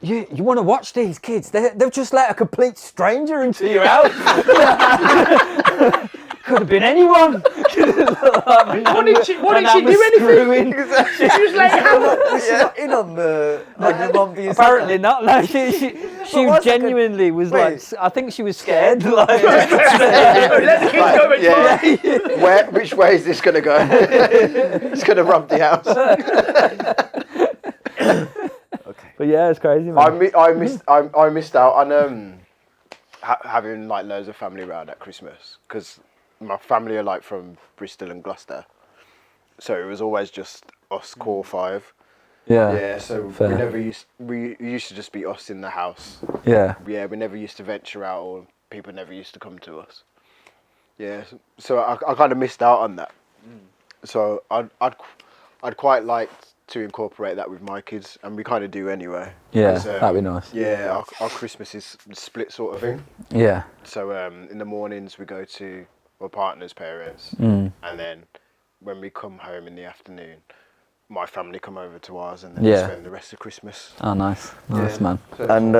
You want to watch these kids? They've just let a complete stranger into your house. Could have been anyone. What did she do anything? She was like, Was she not in on your mum being Apparently Santa? not. No, she one genuinely was like. I think she was scared. Like, let the kids go and try. Which way is this gonna go? It's gonna rump the house. but yeah, it's crazy, man. I missed out on having like loads of family around at Christmas, because my family are like from Bristol and Gloucester, so it was always just us core 5. Yeah, so fair. we used to just be us in the house. Yeah. Yeah, we never used to venture out, or people never used to come to us. Yeah, so I kind of missed out on that. So I'd quite like to incorporate that with my kids, and we kind of do anyway. Yeah, that'd be nice. Yeah, our Christmas is split sort of thing. Yeah. So in the mornings we go to our partner's parents, and then when we come home in the afternoon, my family come over to ours, and then we spend the rest of Christmas. Oh, nice, man. And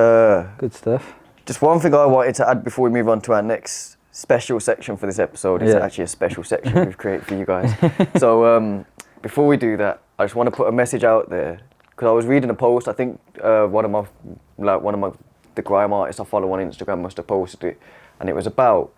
Good stuff. just one thing I wanted to add before we move on to our next special section for this episode. It's actually a special section we've created for you guys. So before we do that, I just want to put a message out there, because I was reading a post. I think one of the grime artists I follow on Instagram must have posted it, and it was about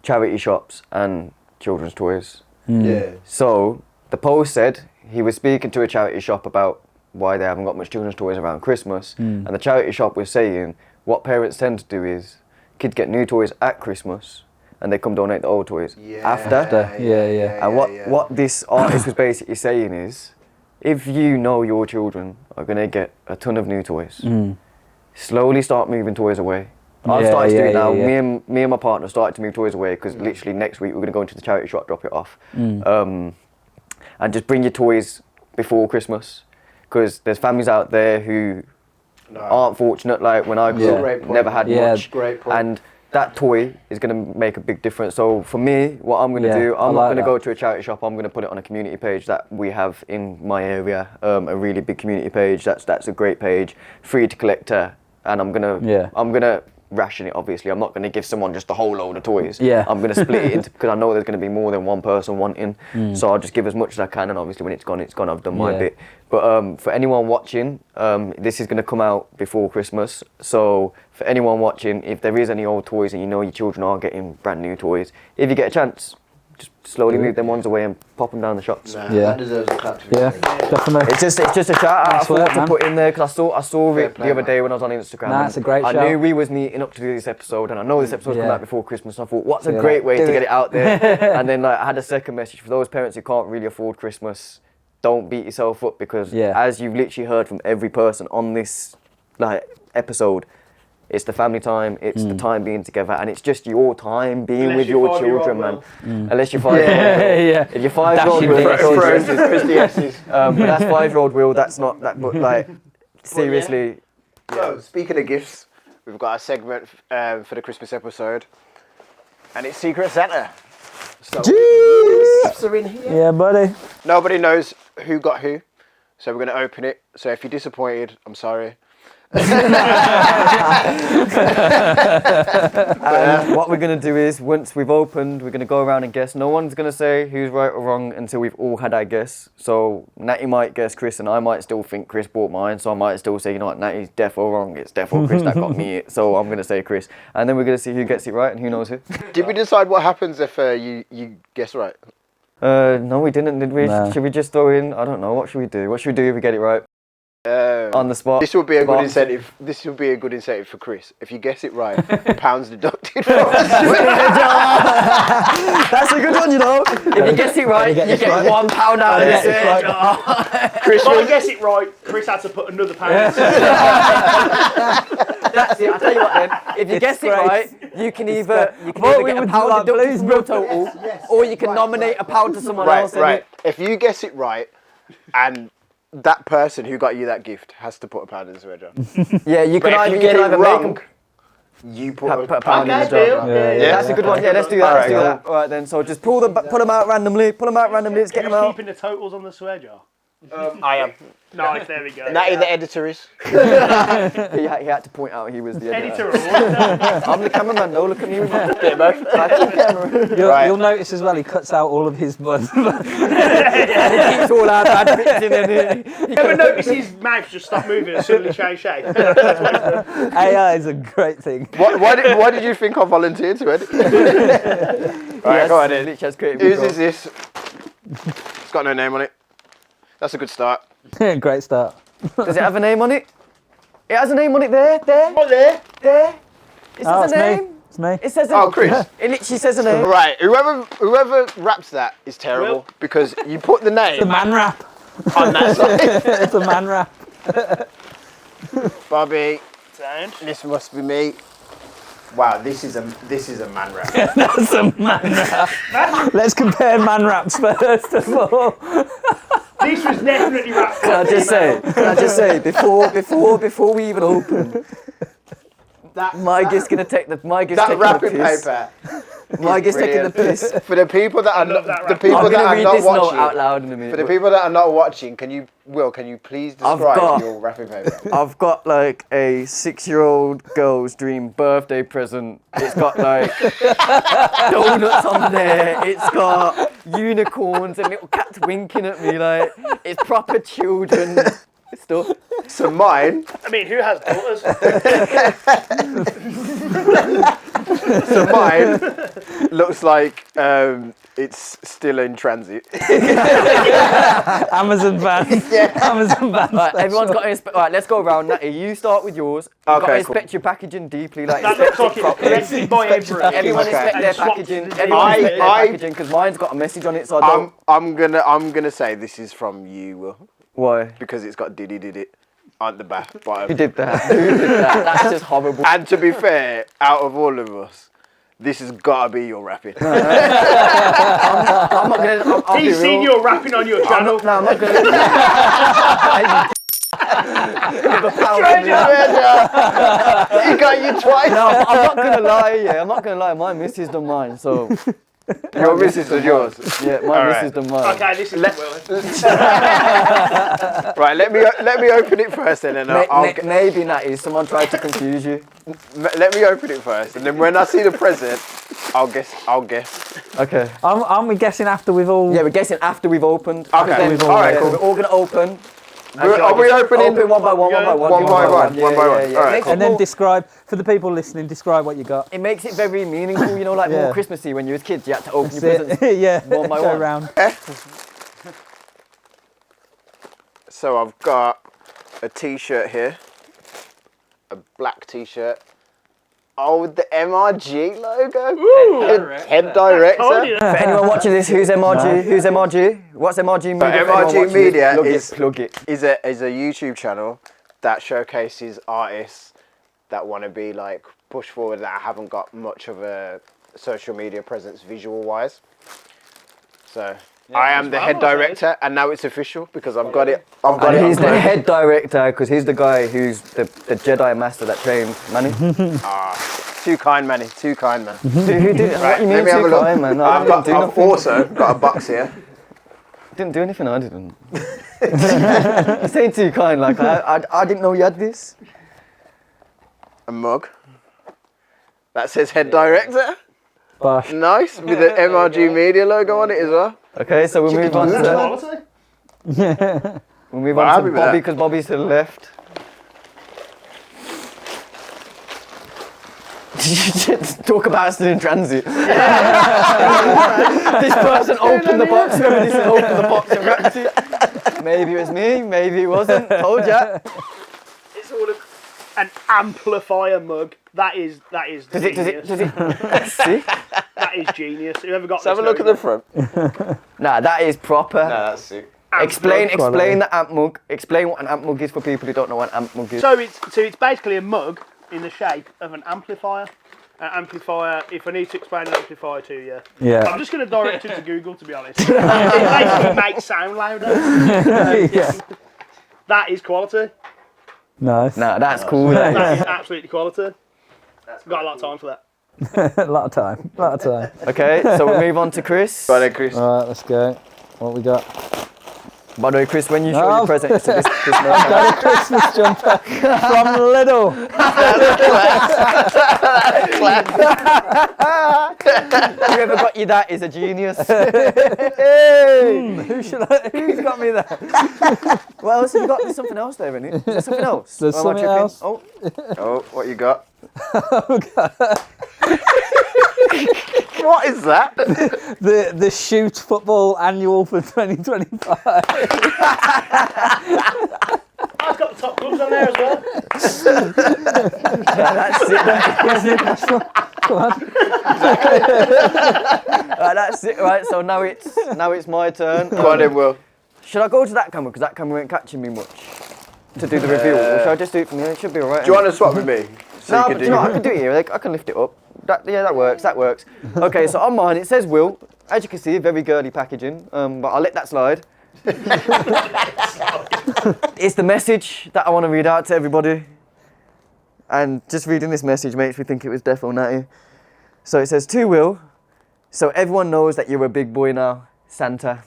charity shops and children's toys. Yeah. So the post said he was speaking to a charity shop about why they haven't got much children's toys around Christmas, and the charity shop was saying what parents tend to do is kids get new toys at Christmas and they come donate the old toys after. Yeah. And what this artist was basically saying is, if you know your children are going to get a ton of new toys, slowly start moving toys away. I've started to do it now. Yeah. Me and my partner started to move toys away, because literally next week we're going to go into the charity shop, drop it off. And just bring your toys before Christmas, because there's families out there who aren't fortunate, like when I grew up, never had much. Great point. And that toy is going to make a big difference. So for me, what I'm going to do, I'm not going to go to a charity shop. I'm going to put it on a community page that we have in my area, a really big community page. That's a great page, free to collector, and I'm gonna ration it. Obviously, I'm not going to give someone just a whole load of toys. I'm going to split it into, because I know there's going to be more than one person wanting. So I'll just give as much as I can, and obviously when it's gone, I've done my bit. But for anyone watching, this is going to come out before Christmas. So for anyone watching, if there is any old toys and you know your children are getting brand new toys, if you get a chance, just slowly move them ones away and pop them down the shops. Nah, Yeah. that deserves a clap. Yeah, definitely. It's just a shout out I Nice thought work, to man. put in there because I saw Fair it play, the other man. day when I was on Instagram. Nah, and it's a great I shout. knew we was meeting up to do this episode, and I know this episode's coming Yeah. out before Christmas. And I thought, what's a you're great like, way do to get it. it out there? And then like I had a second message for those parents who can't really afford Christmas. Don't beat yourself up because as you've literally heard from every person on this like episode, it's the family time, it's the time being together, and it's just your time being Unless with you're your 5-year-old children, Will. man. Unless you're 5-year-old. Yeah. If you're 5-year-old Dashing Will, bits. but that's 5-year-old Will. That's not that. But like seriously, So, speaking of gifts, we've got a segment for the Christmas episode, and it's Secret Santa. So, gifts are in here. Yeah, buddy. Nobody knows who got who, so we're going to open it. So if you're disappointed, I'm sorry. and what we're gonna do is once we've opened, we're gonna go around and guess. No one's gonna say who's right or wrong until we've all had our guess. So Natty might guess Chris, and I might still think Chris bought mine. So I might still say, you know what, Natty's defo wrong. It's defo Chris that got me it. So I'm gonna say Chris, and then we're gonna see who gets it right and who knows who. Did we decide what happens if you guess right? No, we didn't, did we? No. Should we just throw in? I don't know. What should we do? What should we do if we get it right on the spot? This would be a good Spot. incentive. This would be a good incentive for Chris. If you guess it right, pounds deducted from us. That's a good one, you know. If you guess it right, you get £1 out of this. Chris If I will guess it right, Chris had to put another pound. That's it. I tell you what, then. If you guess it great. right, you can either thought we get a would pound like deducted Blues from your total, or you can nominate a pound to someone else. right. If you guess it right, and that person who got you that gift has to put a pound in the swear jar. Yeah, you But can if either you get it make wrong, them. you put Put a pound in the Okay, jar. deal. Yeah. That's a good one. Yeah, let's do that. Let's do Alright, that. All right then. So just pull them out randomly. Pull them out randomly. Let's get them Who's out. keeping the totals on the swear jar? I am. Nice, there we go. Natty, the editor is. He had to point out he was the editor. Editor. I'm the cameraman. No, look at me. You'll notice as well, he cuts out all of his blood. And he keeps all our bad bits in there. You ever notice his mouth just stop moving and suddenly change shape? AI is a great thing. Why did you think I volunteered to edit? Right, go on then. Literally has creative Whose control. is this? It's got no name on it. That's a good start. Great start. Does it have a name on it? It has a name on it there. What there? It says Oh, a it's name. me. It's me. It says a Oh, Chris. It literally says a name. Right, whoever raps that is terrible Will? because you put the It's a name man rap. on that side. It's a man rap. Bobby, Sound. this must be me. Wow, this is a man rap. That's a man rap. Let's compare man raps first of all. This was definitely wrapped. Can I just say before we even open, Mike is gonna take the That wrapping paper. Mike is taking the piss. For the people that are love that the wrap. people I'm that gonna are read not this note watching. out loud in a minute. For the but people that are not watching, can you please I've describe got- your wrapping paper? I've got like a 6-year-old girl's dream birthday present. It's got like donuts on there. It's got unicorns and little cats winking at me. Like it's proper children stuff. So mine, I mean, who has daughters? looks like it's still in transit. Amazon van. Amazon van. Right, special. everyone's got to inspect. Right, let's go around. Natty, you start with yours. You've got to Okay, inspect your packaging deeply. Like That inspect looks like it it's properly. collected by everyone. Everyone Okay. inspect their And swapped packaging. to the Everyone I- inspect their I- packaging because mine's got a message on it. So I don't. I'm gonna say this is from you, Will, Why? because it's got did it on the back bottom. Who did that? Who did that? That's just horrible. And to be fair, out of all of us, this has gotta be your rapping. I'm not gonna. I'll be He's seen real. you rapping on your I'm channel. not, no, I'm not gonna. Give a pound to me. He got you twice. No, I'm not gonna lie. Yeah, I'm not gonna lie. My missus done mine, so Your missus was yours. yeah, my All missus done mine. Okay, this is Will. Right, let me open it first, and then Maybe Natty, someone tried to confuse you. let me open it first, and then when I see the present, I'll guess. Okay. Aren't we guessing after we've all... Yeah, we're guessing after we've opened. Okay. Then, All right, yeah, cool. We're all gonna open. Are we opening? Open one by one, one by one. One by one. Yeah, One by one. yeah, yeah. All right, Makes cool. And then describe, for the people listening, describe what you got. It makes it very meaningful, you know, like Yeah. more Christmassy when you was kids. You had to open your That's presents it. Yeah, one by go one. round. So I've got a T-shirt here, a black T-shirt. Oh, with the MRG logo. Head director. Told you. For anyone watching this, who's MRG? Who's MRG? What's MRG Media? For anyone MRG watching Media this, plug it. is a YouTube channel that showcases artists that want to be like pushed forward that haven't got much of a social media presence visual wise. So I am the head director, and now it's official because I've got it. I've got And it. he's the head director because he's the guy who's the Jedi master that trained Manny. Too kind, Manny. Too kind, man. Who did it? What you mean Let me have a too look. kind, man? No, I I've didn't do nothing. also got a box here. Didn't do anything, I didn't. You're saying too kind, like I didn't know you had this. A mug that says head director. Bosh. Nice, with the MRG Media logo on it as well. Okay, so we'll move on to Quality. we'll move Well, on happy to with Bobby that. because Bobby's to the left. Talk about us in transit. This person opened the box. Whoever this is opened the box and wrapped it. Maybe it was me. Maybe it wasn't. Told ya. It's all an amplifier mug. That is Does genius. it? See? That is genius. Whoever got Let's have a this look at knows the front. Nah, that is proper. that's sick. that. Explain Quality. the amp mug. Explain what an amp mug is for people who don't know what an amp mug is. So it's basically a mug in the shape of an amplifier. An amplifier. If I need to explain an amplifier to you, Yeah. I'm just going to direct it to Google. To be honest, it basically makes sound louder. Yeah. That is quality. Nice. Nah, that's cool. That is. That is absolutely quality. Got a lot of time for that. A lot of time. A lot of time. Okay, so we'll move on to Chris. Right then, Chris. All right, let's go. What we got? By the way, Chris, when you show No. your presents to this Got a Christmas jumper from Lidl. whoever got you that is a genius. Who's got me that? What else have you got? There's something else there, isn't it? Is there something else? There's Or am I something tripping? else. Oh, Oh, what you got? What is that? The shoot football annual for 2025. I've got the top gloves on there as well. Come on. that's it. Right, so now it's my turn. Go on then, Will. Should I go to that camera because that camera ain't catching me much to do the reveal, or should I just do it from here? It should be alright. Do you want to swap with me? So No, you but can do you know what, I can do it here. Like, I can lift it up. That works. That works. Okay, so on mine it says Will. As you can see, very girly packaging. But I'll let that slide. It's the message that I want to read out to everybody. And just reading this message makes me think it was Defo Natty. So it says, to Will, so everyone knows that you're a big boy now, Santa.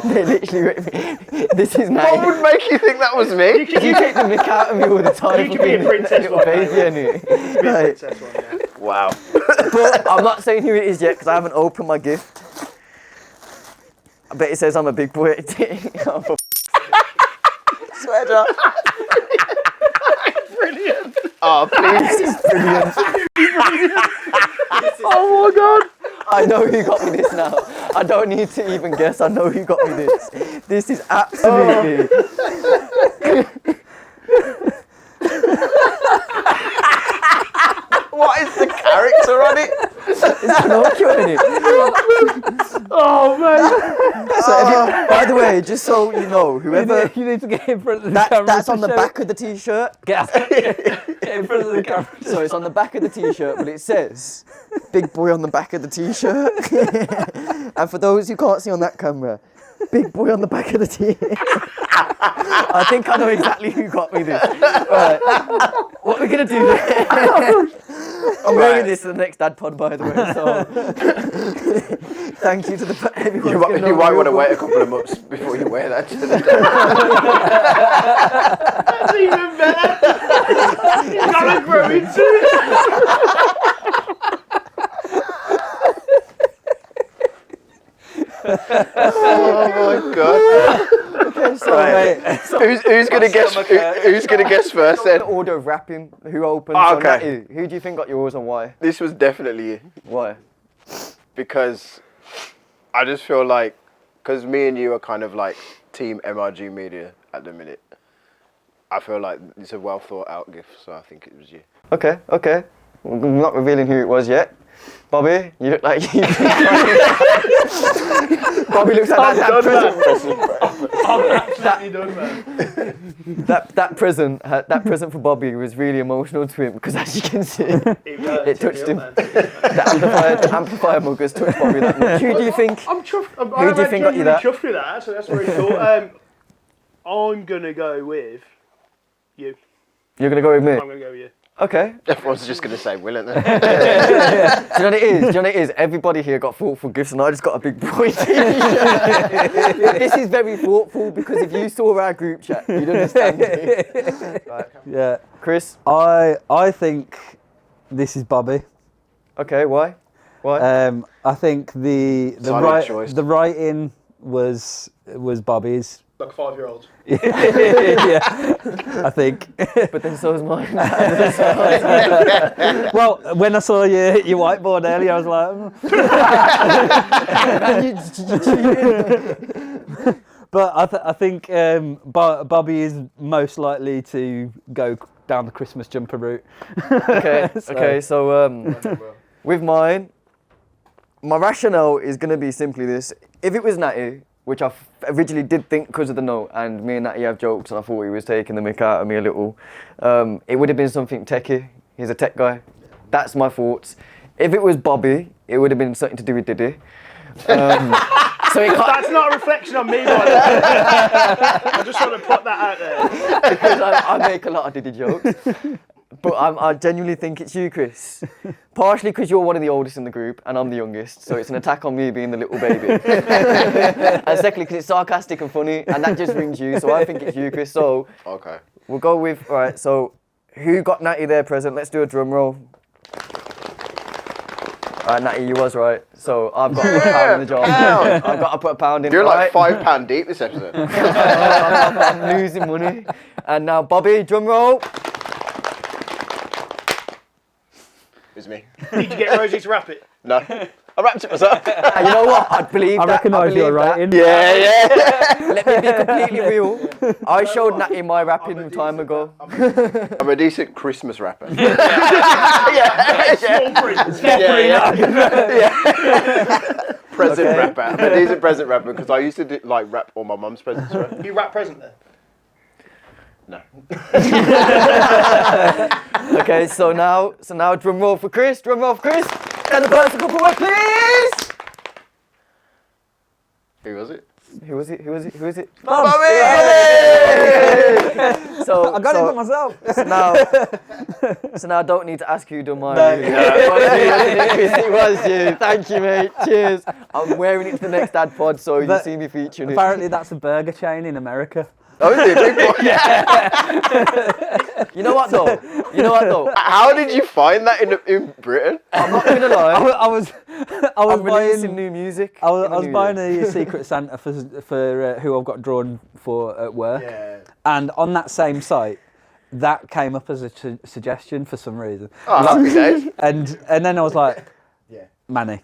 They literally wrote me. This is What Natty. would make you think that was me? You take the mick out of me all the time. You could be a princess little one baby, day. innit? Like, Princess one, yeah. Wow. but I'm not saying who it is yet because I haven't opened my gift. I bet it says I'm a big boy. Sweater. Brilliant. Oh, please. Oh my god! I know who got me this now. I don't need to even guess. I know who got me this. This is absolutely. What is the character on it? It's Pinocchio in it. Oh man. So by the way, just so you know, whoever. You need to get in front of the camera. That's to on the show back of the t-shirt. Get in front of the camera. So it's on the back of the t-shirt, but it says "Big Boy" on the back of the t-shirt. And for those who can't see on that camera, "Big Boy" on the back of the t-shirt. I think I know exactly who got me this. Right. What we're gonna do then? I'm wearing this to the next Dadpod, by the way. So thank you to the everyone. You might want to wait a couple of months before you wear that to the day. That's even better. You gotta grow into it. Oh my god. gonna guess? Who's gonna guess first The then? order of rapping. Who opened? Oh, So, okay. Natty, who do you think got yours and why? This was definitely you. Why? Because I just feel like, because me and you are kind of like team MRG Media at the minute. I feel like it's a well thought out gift, so I think it was you. Okay. I'm not revealing who it was yet. Bobby, you look like you. Bobby looks like that present. I'm absolutely done, man. That present for Bobby was really emotional to him because, as you can see, it touched him. The amplifier mug has touched Bobby that much. Who do you think? I'm chuffed. Who do you think got you that? Chuffed with that, so that's really cool. I'm gonna go with you. You're gonna go with me. I'm gonna go with you. Okay. Everyone's just gonna say Will, aren't they? Do you know what it is? Do you know what it is? Everybody here got thoughtful gifts, and I just got a big boy t-shirt. This is very thoughtful because if you saw our group chat, you'd understand me. Right. Yeah. Chris. I think this is Bobby. Okay. Why? I think the Silent choice. writing was Bobby's. Like a 5-year-old. Yeah, I think. But then so is mine. Well, when I saw your whiteboard earlier, I was like. But I think Bobby is most likely to go down the Christmas jumper route. Okay. So with mine, my rationale is going to be simply this: if it was Natty, which I originally did think because of the note, and me and Natty have jokes, and I thought he was taking the mick out of me a little, it would have been something techie. He's a tech guy. That's my thoughts. If it was Bobby, it would have been something to do with Diddy. So it That's not a reflection on me, by the way. I just want to put that out there. because I make a lot of Diddy jokes. But I genuinely think it's you, Chris. Partially because you're one of the oldest in the group and I'm the youngest, so it's an attack on me being the little baby. And secondly, because it's sarcastic and funny, and that just rings you, so I think it's you, Chris. So Okay. we'll go with, all right, so who got Natty their present? Let's do a drum roll. All right, Natty, you was right. So I've got to put a pound in the jar. I've got to put a pound in. You're right? like £5 deep this episode. I'm losing money. And now, Bobby, drum roll. It's me. Did you get Rosie to wrap it? No. I wrapped it myself. And you know what? I'd believe I that. recognise your believe that. writing. Yeah. Let me be completely real. I showed Natty my rapping time ago. I'm a decent Christmas rapper. Small print. Present Okay. rapper. I'm a decent present rapper because I used to rap all my mum's presents. Right? You wrap present there? No. Okay, so now drum roll for Chris. Drum roll for Chris. And the person come forward, please. Who was it? Who was it? Bobby! So I got it for myself. So now I don't need to ask who done mine. It was you. Thank you, mate. Cheers. I'm wearing it to the next Dadpod, so you see me featuring it. Apparently, that's a burger chain in America. Oh, is it? Big boy? You know what though? How did you find that in Britain? I'm not gonna lie. I was I'm releasing buying new music. I was, in the I was new buying year. a Secret Santa for who I've got drawn for at work, Yeah. and on that same site, that came up as a suggestion for some reason. Oh, happy days. And then I was like, Yeah. Manny.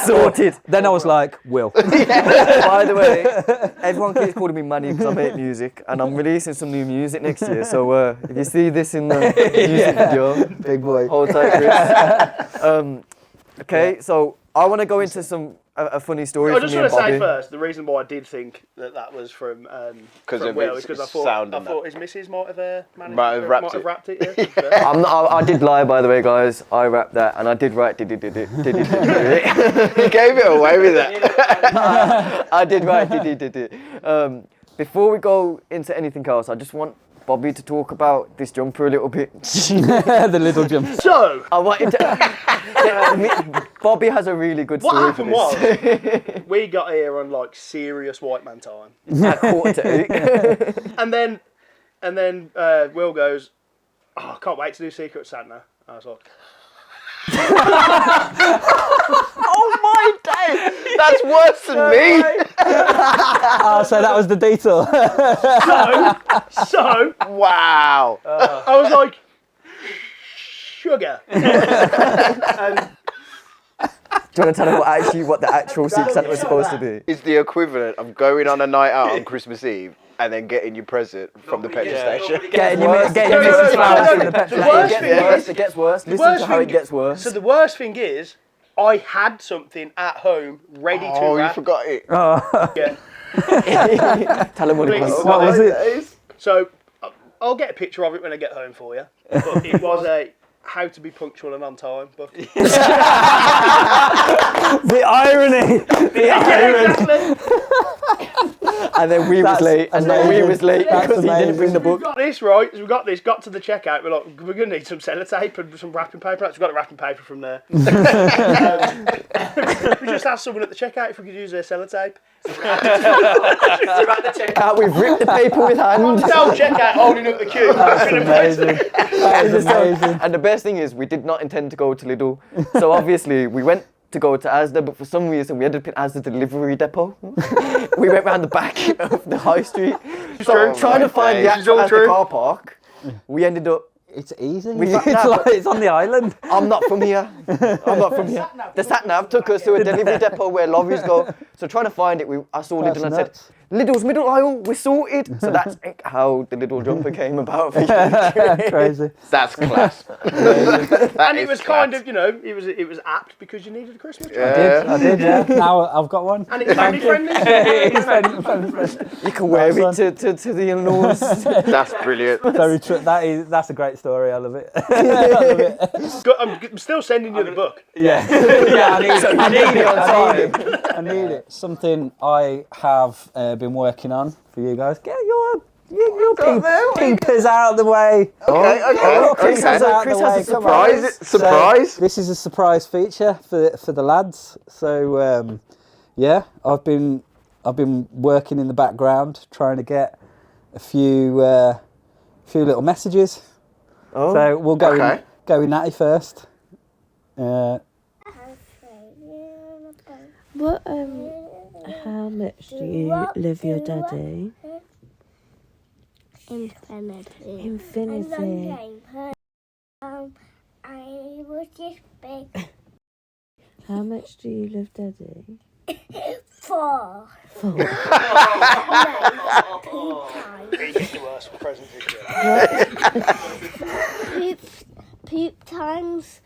Sorted. Then I was like, Will. By the way, everyone keeps calling me Manny because I make music, and I'm releasing some new music next year. So if you see this in the music video, Big boy. hold tight, Chris. Okay, so I want to go into a funny story. I from just me want and to say Bobby. first, the reason why I did think that was from of Will its is because I sound and thought his missus might have wrapped it. it. Yeah. I did lie, by the way, guys. I rapped that, and I did write did. You gave it away with that. I did write did. Before we go into anything else, I just want Bobby to talk about this jumper a little bit. The little jump. So, I want him to. Bobby has a really good story. what happened was, we got here on like serious white man time, at 7:45. and then Will goes, "Oh, I can't wait to do Secret Santa." I was like, Oh my day! That's worse than me. Oh, so that was the detour. So Wow. I was like, sugar. And Do you want to tell them what the actual Secret Santa was supposed to be? It's the equivalent of going on a night out on Christmas Eve and then getting your present from the petrol station. Getting your missus flowers from the petrol station. It gets worse. Listen to how it gets worse. So the worst thing is, I had something at home ready to Oh, you wrap. forgot it. Yeah. Tell them what it Please. was. What was it? So I'll get a picture of it when I get home for you. But it was a how to be punctual and on time book. The irony. Exactly. And then we was late. And then we was late That's because he didn't amazing. bring the book. Got this right. So we got this. Got to the checkout. We're like, we're gonna need some sellotape and some wrapping paper. So we got the wrapping paper from there. We just asked someone at the checkout if we could use their sellotape. We've ripped the paper with hand. Self checkout holding up the queue. That's amazing. That is amazing. And the best thing is, we did not intend to go to Lidl. So obviously, we went to go to Asda, but for some reason, we ended up in Asda delivery depot. We went round the back of the high street. So trying to find the actual Asda car park, we ended up. It's easy. We It's, found out, like, it's on the island. I'm not from here. I'm not from here. The sat nav took us to a delivery depot where lorries go. So trying to find it, I saw Lidl and I said, Lidl's middle aisle, we're sorted. So that's how the little jumper came about. Crazy. That's class. And it was kind of, it was apt because you needed a Christmas tree. I did, yeah. Now I've got one. And it's family friendly. It's family friendly. You can wear it to the in-laws. That's brilliant. Very true. That's a great story. I love it. I love it. I'm still sending you the book. Yeah. Yeah, I need it. Something I have been working on for you guys. Get your pinkers out of the way. Okay. Chris has a surprise. Surprise. This is a surprise feature for the lads. So yeah, I've been working in the background trying to get a few little messages. Oh. So we'll go with Natty first. What how much do you love your daddy? Infinity. I was just big. How much do you love daddy? 4. 4. No, 2 times. It's the worst present this year. Poop times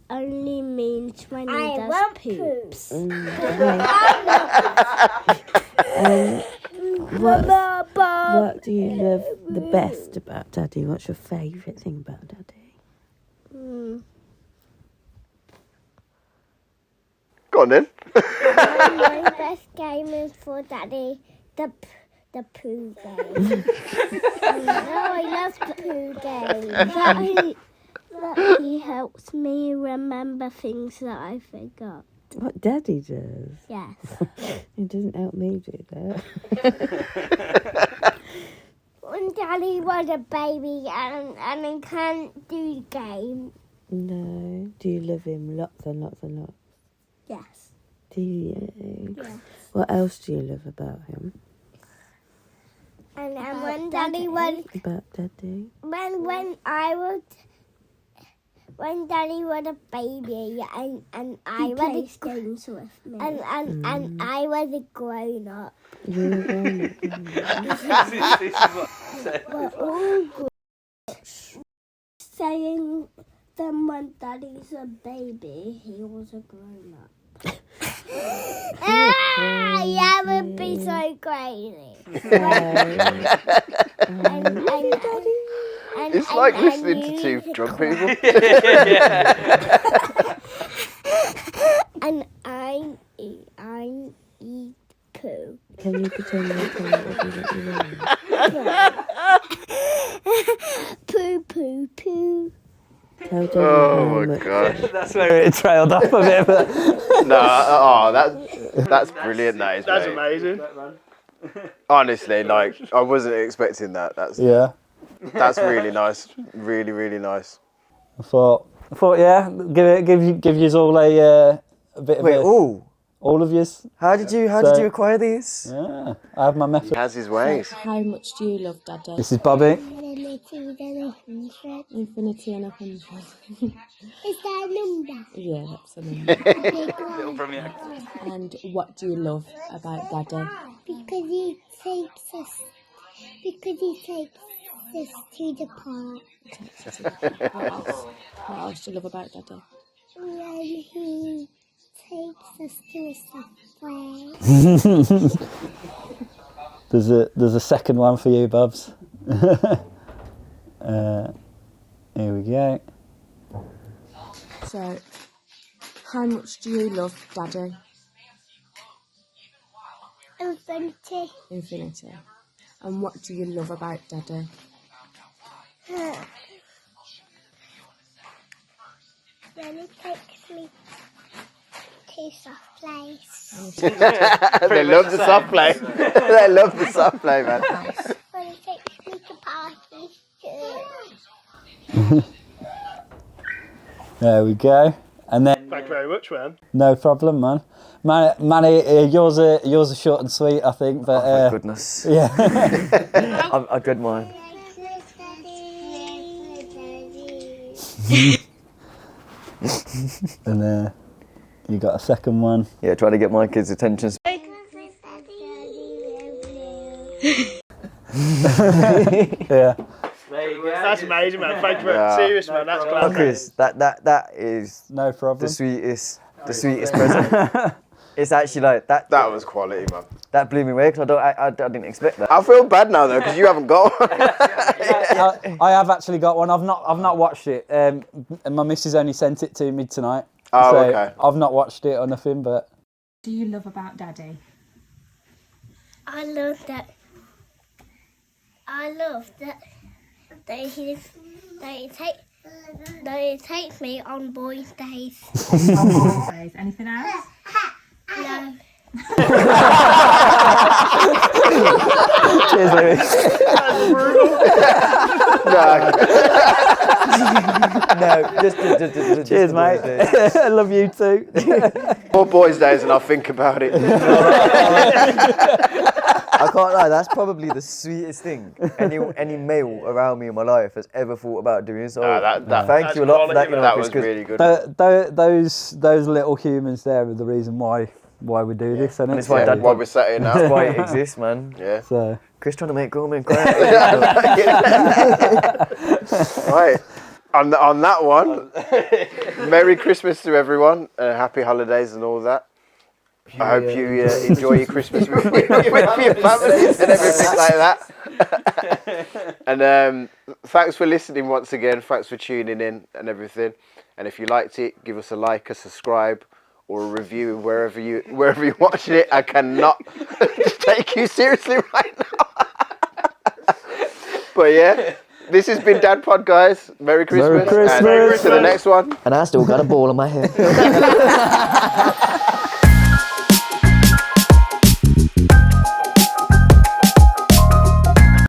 only means when he I does want poops. What do you love the best about daddy? What's your favourite thing about daddy? Go on then. My best game is for daddy, the poo game. I love the poo game. That he helps me remember things that I forgot. What daddy does? Yes. He doesn't help me do that. When daddy was a baby and he can't do the game. No. Do you love him lots and lots and lots? Yes. Do you? Yes. What else do you love about him? And when daddy was About daddy? when daddy was a baby and I was games with me. And I was a grown up. You were grown up. We're all good. Saying then when daddy's a baby, he was a grown up. Yeah, would be so crazy. It's like listening to two drunk people. And I eat poo. Can you pretend like that you Poo, poo, poo. Tell daddy Oh how my much. gosh. That's where it trailed off a bit. But That's brilliant. That is. That's mate. amazing. Honestly, like I wasn't expecting that. That's really nice. Really, really nice. I thought, yeah, give you all a bit of Wait, a... all of yous. How did you acquire these? Yeah, I have my method. He has his ways. How much do you love Daddy? This is Bobby. Infinity and 100. Is that a number? Yeah, that's a number. Little And what do you love about Daddy? Because he takes us. Because he takes us to the park. What else do you love about Daddy? When he takes us to a subway. There's a second one for you, Bubs. Here we go. So, how much do you love Daddy? Infinity. Infinity. And what do you love about Daddy? Then he takes me to soft place. They love the soft play. They love the soft play, man. When he takes me to parties too. There we go. And then Thank you very much, man. no problem, man. Manny, yours are short and sweet, I think. But Oh my goodness. yeah. I dread mine. And you got a second one. Yeah, trying to get my kids' attention. Yeah. That's amazing, man. Thank you very much. Serious, man. That's class. Chris, that is No problem. the sweetest present. It's actually like that. That was quality, man. That blew me away because I didn't expect that. I feel bad now though because you haven't got one. I have actually got one. I've not watched it. And my missus only sent it to me tonight. Oh, so okay. I've not watched it or nothing, but. What do you love about Daddy? I love that he takes me on boys' days. Anything else? No. Cheers, Lewis. No, just Cheers, the mate. boys' days. I love you too. More boys' days and I'll think about it. I can't lie, that's probably the sweetest thing any male around me in my life has ever thought about doing. So thank you a lot for that. That was really good. Those little humans there are the reason why we do this, and it's why Dad Why we're sat here now. That's why it exists, man. Yeah. So Chris trying to make grown men cry. Right. On that one, Merry Christmas to everyone. Happy holidays and all that. I hope you enjoy your Christmas with your families and everything like that. And thanks for listening once again. Thanks for tuning in and everything. And if you liked it, give us a like, a subscribe, or a review wherever you're watching it. I cannot take you seriously right now. But yeah, this has been Dadpod, guys. Merry Christmas. Merry Christmas. And to the next one. And I still got a ball on my head.